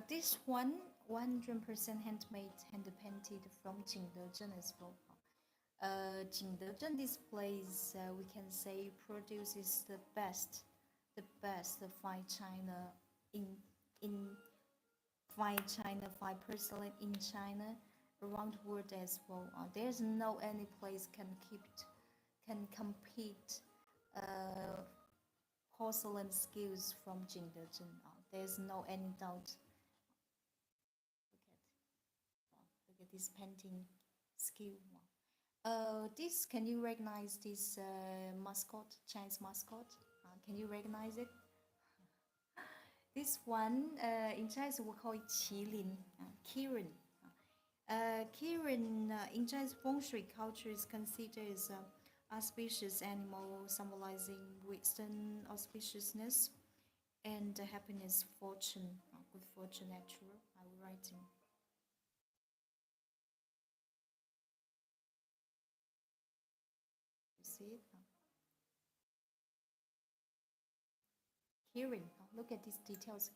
This one, 100% handmade, hand painted from Jingdezhen as well. Jingdezhen displays, we can say, produces the best fine china in fine china, fine porcelain in China, around the world as well. There's no any place can compete porcelain skills from Jingdezhen. there's no any doubt. Look at this painting skill. This, can you recognize this mascot, Chinese mascot? Can you recognize it? This one, in Chinese we call it qilin, kirin. Kirin in Chinese feng shui culture is considered as an auspicious animal symbolizing wisdom, auspiciousness, and happiness, fortune, good fortune, natural. I will write in. You see it? Kirin. Look at these details.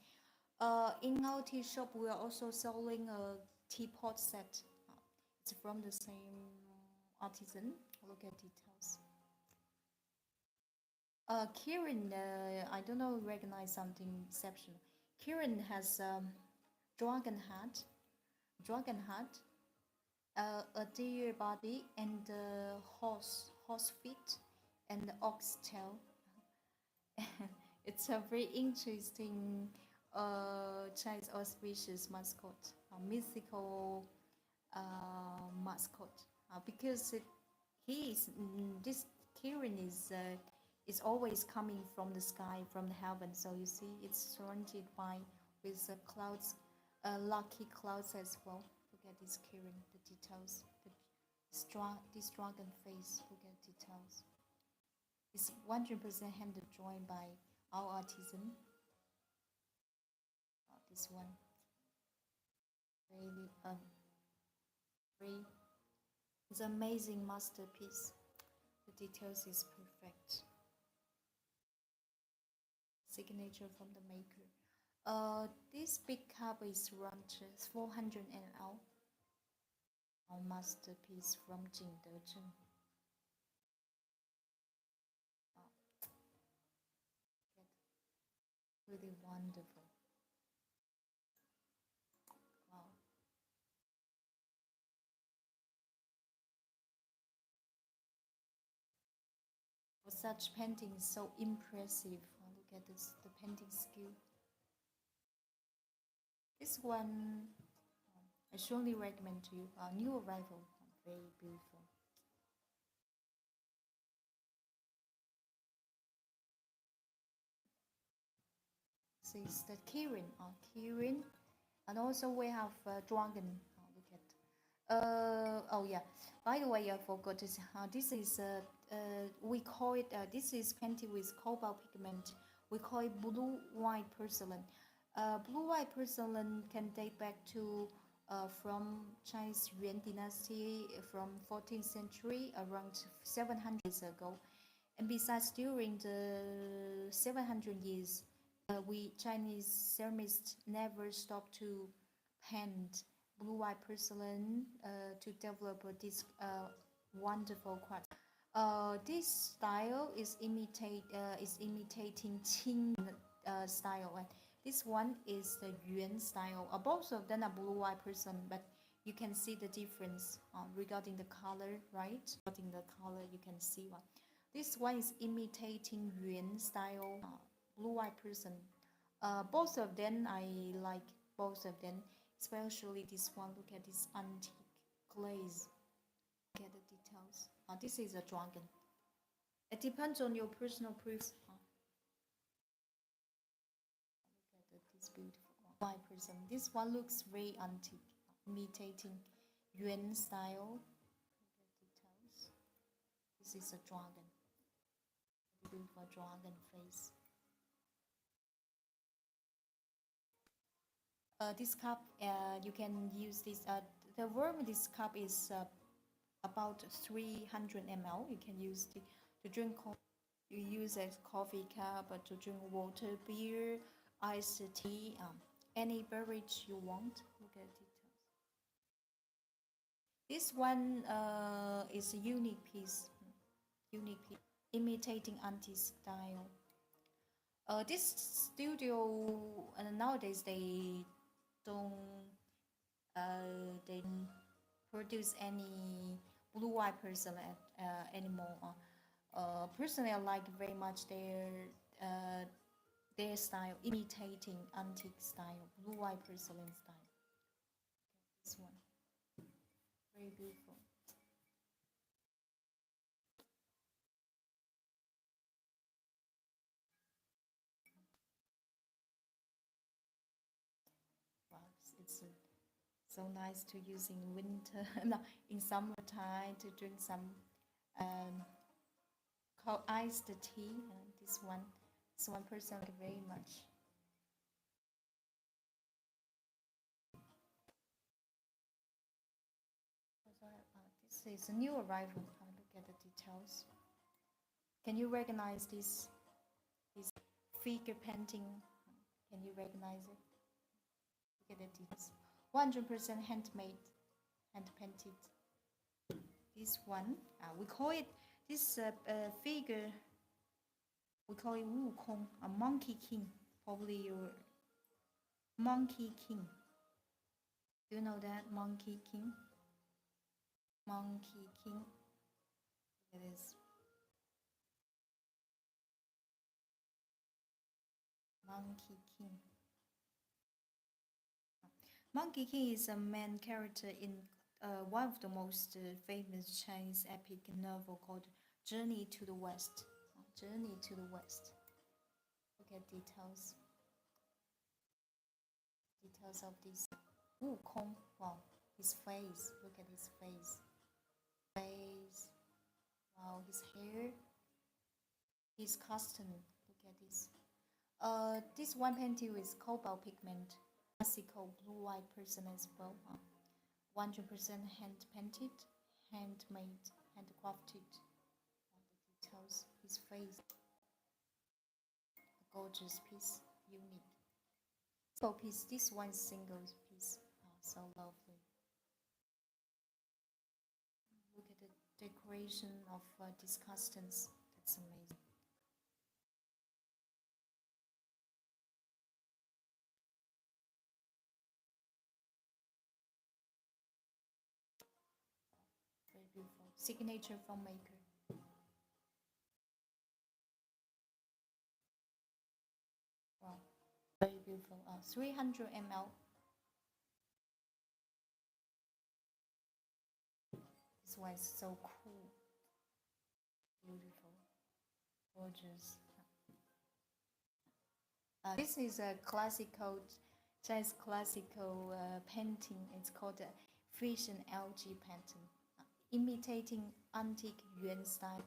In our tea shop, we are also selling a teapot set. It's from the same artisan. Look at details. Kirin, I don't know, recognize something exceptional. Kirin has dragon head, a deer body, and horse feet, and ox tail. It's a very interesting Chinese auspicious mascot, a mythical mascot, because this Kirin is always coming from the sky, from the heaven. So you see, it's surrounded by with clouds, lucky clouds as well. Look at this Kirin, the details, this dragon face. Look at details. It's 100% hand drawn by our artisan. This one, really, very, it's an amazing masterpiece. The details is perfect. Signature from the maker. This big cup is around 400 ml. Our masterpiece from Jingdezhen. Really wonderful. Wow. For such painting is so impressive. Look at this, the painting skill. This one I strongly recommend to you. New arrival, very beautiful. This is the Kirin, Kirin, and also we have dragon. Look at. Oh yeah. By the way, I forgot to say. This is we call it. This is painted with cobalt pigment. We call it blue-white porcelain. Blue-white porcelain can date back to from Chinese Yuan dynasty from 14th century, around 700 years ago. And besides, during the 700 years, we Chinese ceramists never stopped to paint blue-white porcelain to develop this wonderful quality. This style is imitating Qing style, and this one is the Yuan style. Both of them are blue-white porcelain, but you can see the difference regarding the color, right? Regarding the color, you can see one. This one is imitating Yuan style blue-white porcelain. Both of them, I like both of them, especially this one. Look at this antique glaze. Look at the details. This is a dragon. It depends on your personal preference. Look at this beautiful white porcelain. This one looks very antique, imitating Yuan style. Look at details. This is a dragon. Beautiful dragon face. This cup, you can use this. The volume of this cup is about 300 ml. You can use to drink coffee. You use a coffee cup to drink water, beer, iced tea, any beverage you want. Look at details. This one is a unique piece, imitating antique style. This studio nowadays they don't produce any blue-white porcelain anymore. Personally, I like very much their their style, imitating antique style, blue white porcelain style. This one, very beautiful. Wow, it's so nice to use in winter, no, in summertime to drink some cold iced tea. This one person like very much. This is a new arrival. Look at the details. Can you recognize this figure painting? Can you recognize it? Look at the details. 100% handmade, hand painted. This one, we call it this figure. We call it Wukong, a monkey king. Probably your monkey king. Do you know that monkey king? Monkey king. It is monkey king. Monkey king is a main character in one of the most famous Chinese epic novel called Journey to the West. Journey to the West. Look at details. Details of this Wukong. Wow, his face. Look at his face. Face. Wow, his hair. His costume. Look at this. This one painting with cobalt pigment, classical blue-white person as well. 100% hand painted, handmade, handcrafted. The details, his face, a gorgeous piece, unique. Single piece, this one single piece, so lovely. Look at the decoration of these customs. That's amazing. Very beautiful. Signature filmmaker. Wow, very beautiful. 300 ml. This one is so cool. Beautiful. Gorgeous. This is a classical, Chinese classical painting. It's called a fish and algae painting, imitating antique Yuan style.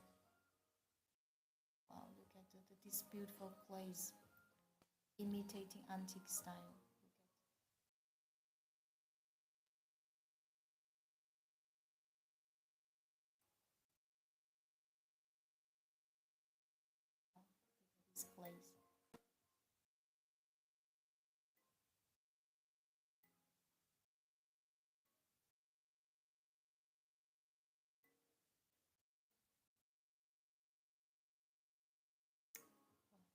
Wow, look at this beautiful place, imitating antique style. This place.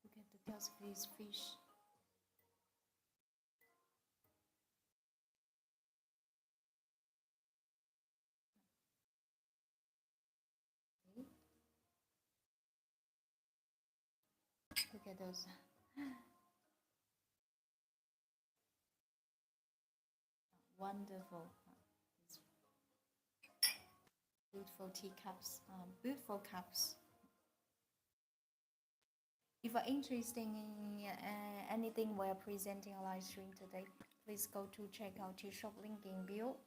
Look at the details of this fish. Okay. Look at those. Wonderful. Beautiful teacups, beautiful cups. If you're interested in anything we're presenting a live stream today, please go to check out your shop link in bio.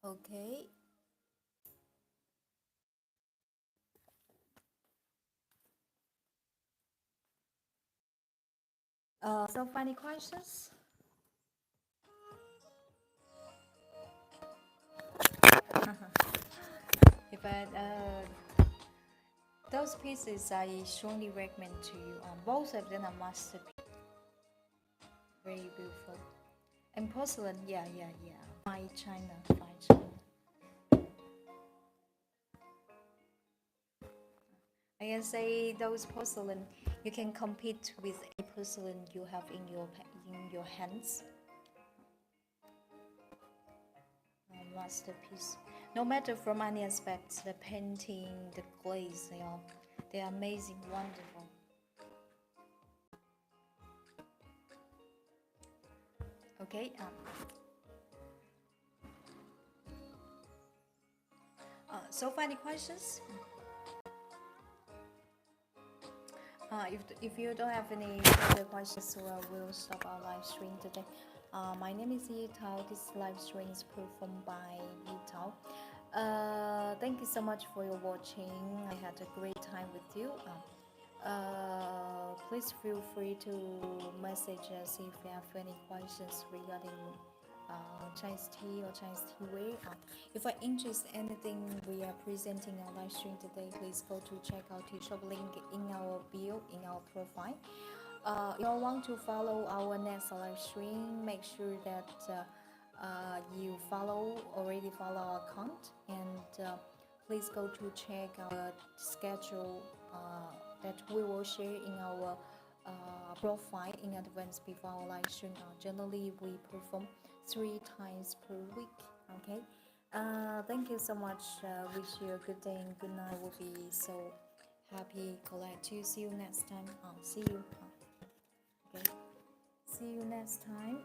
Okay. So funny questions? But those pieces I strongly recommend to you. Both of them are masterpieces. Very beautiful. And porcelain, yeah. Fine China, fine China. I can say those porcelain, you can compete with any porcelain you have in your hands. masterpiece. No matter from any aspects, the painting, the glaze, they are amazing, wonderful. Okay. So far, any questions? If you don't have any further questions, we'll stop our live stream today. My name is Yi Tao. This live stream is performed by Yi Tao. Thank you so much for your watching. I had a great time with you. Please feel free to message us if you have any questions regarding Chinese tea or Chinese tea way. If you're interested in anything we are presenting on live stream today, please go to check out tea shop link in our bio, in our profile. If you want to follow our next live stream, make sure that you already follow our account, and please go to check our schedule that we will share in our profile in advance before our live stream. Generally, we perform 3 times per week. Okay. Thank you so much. Wish you a good day and good night. We'll be so happy, glad to see you next time. See you. Okay. See you next time.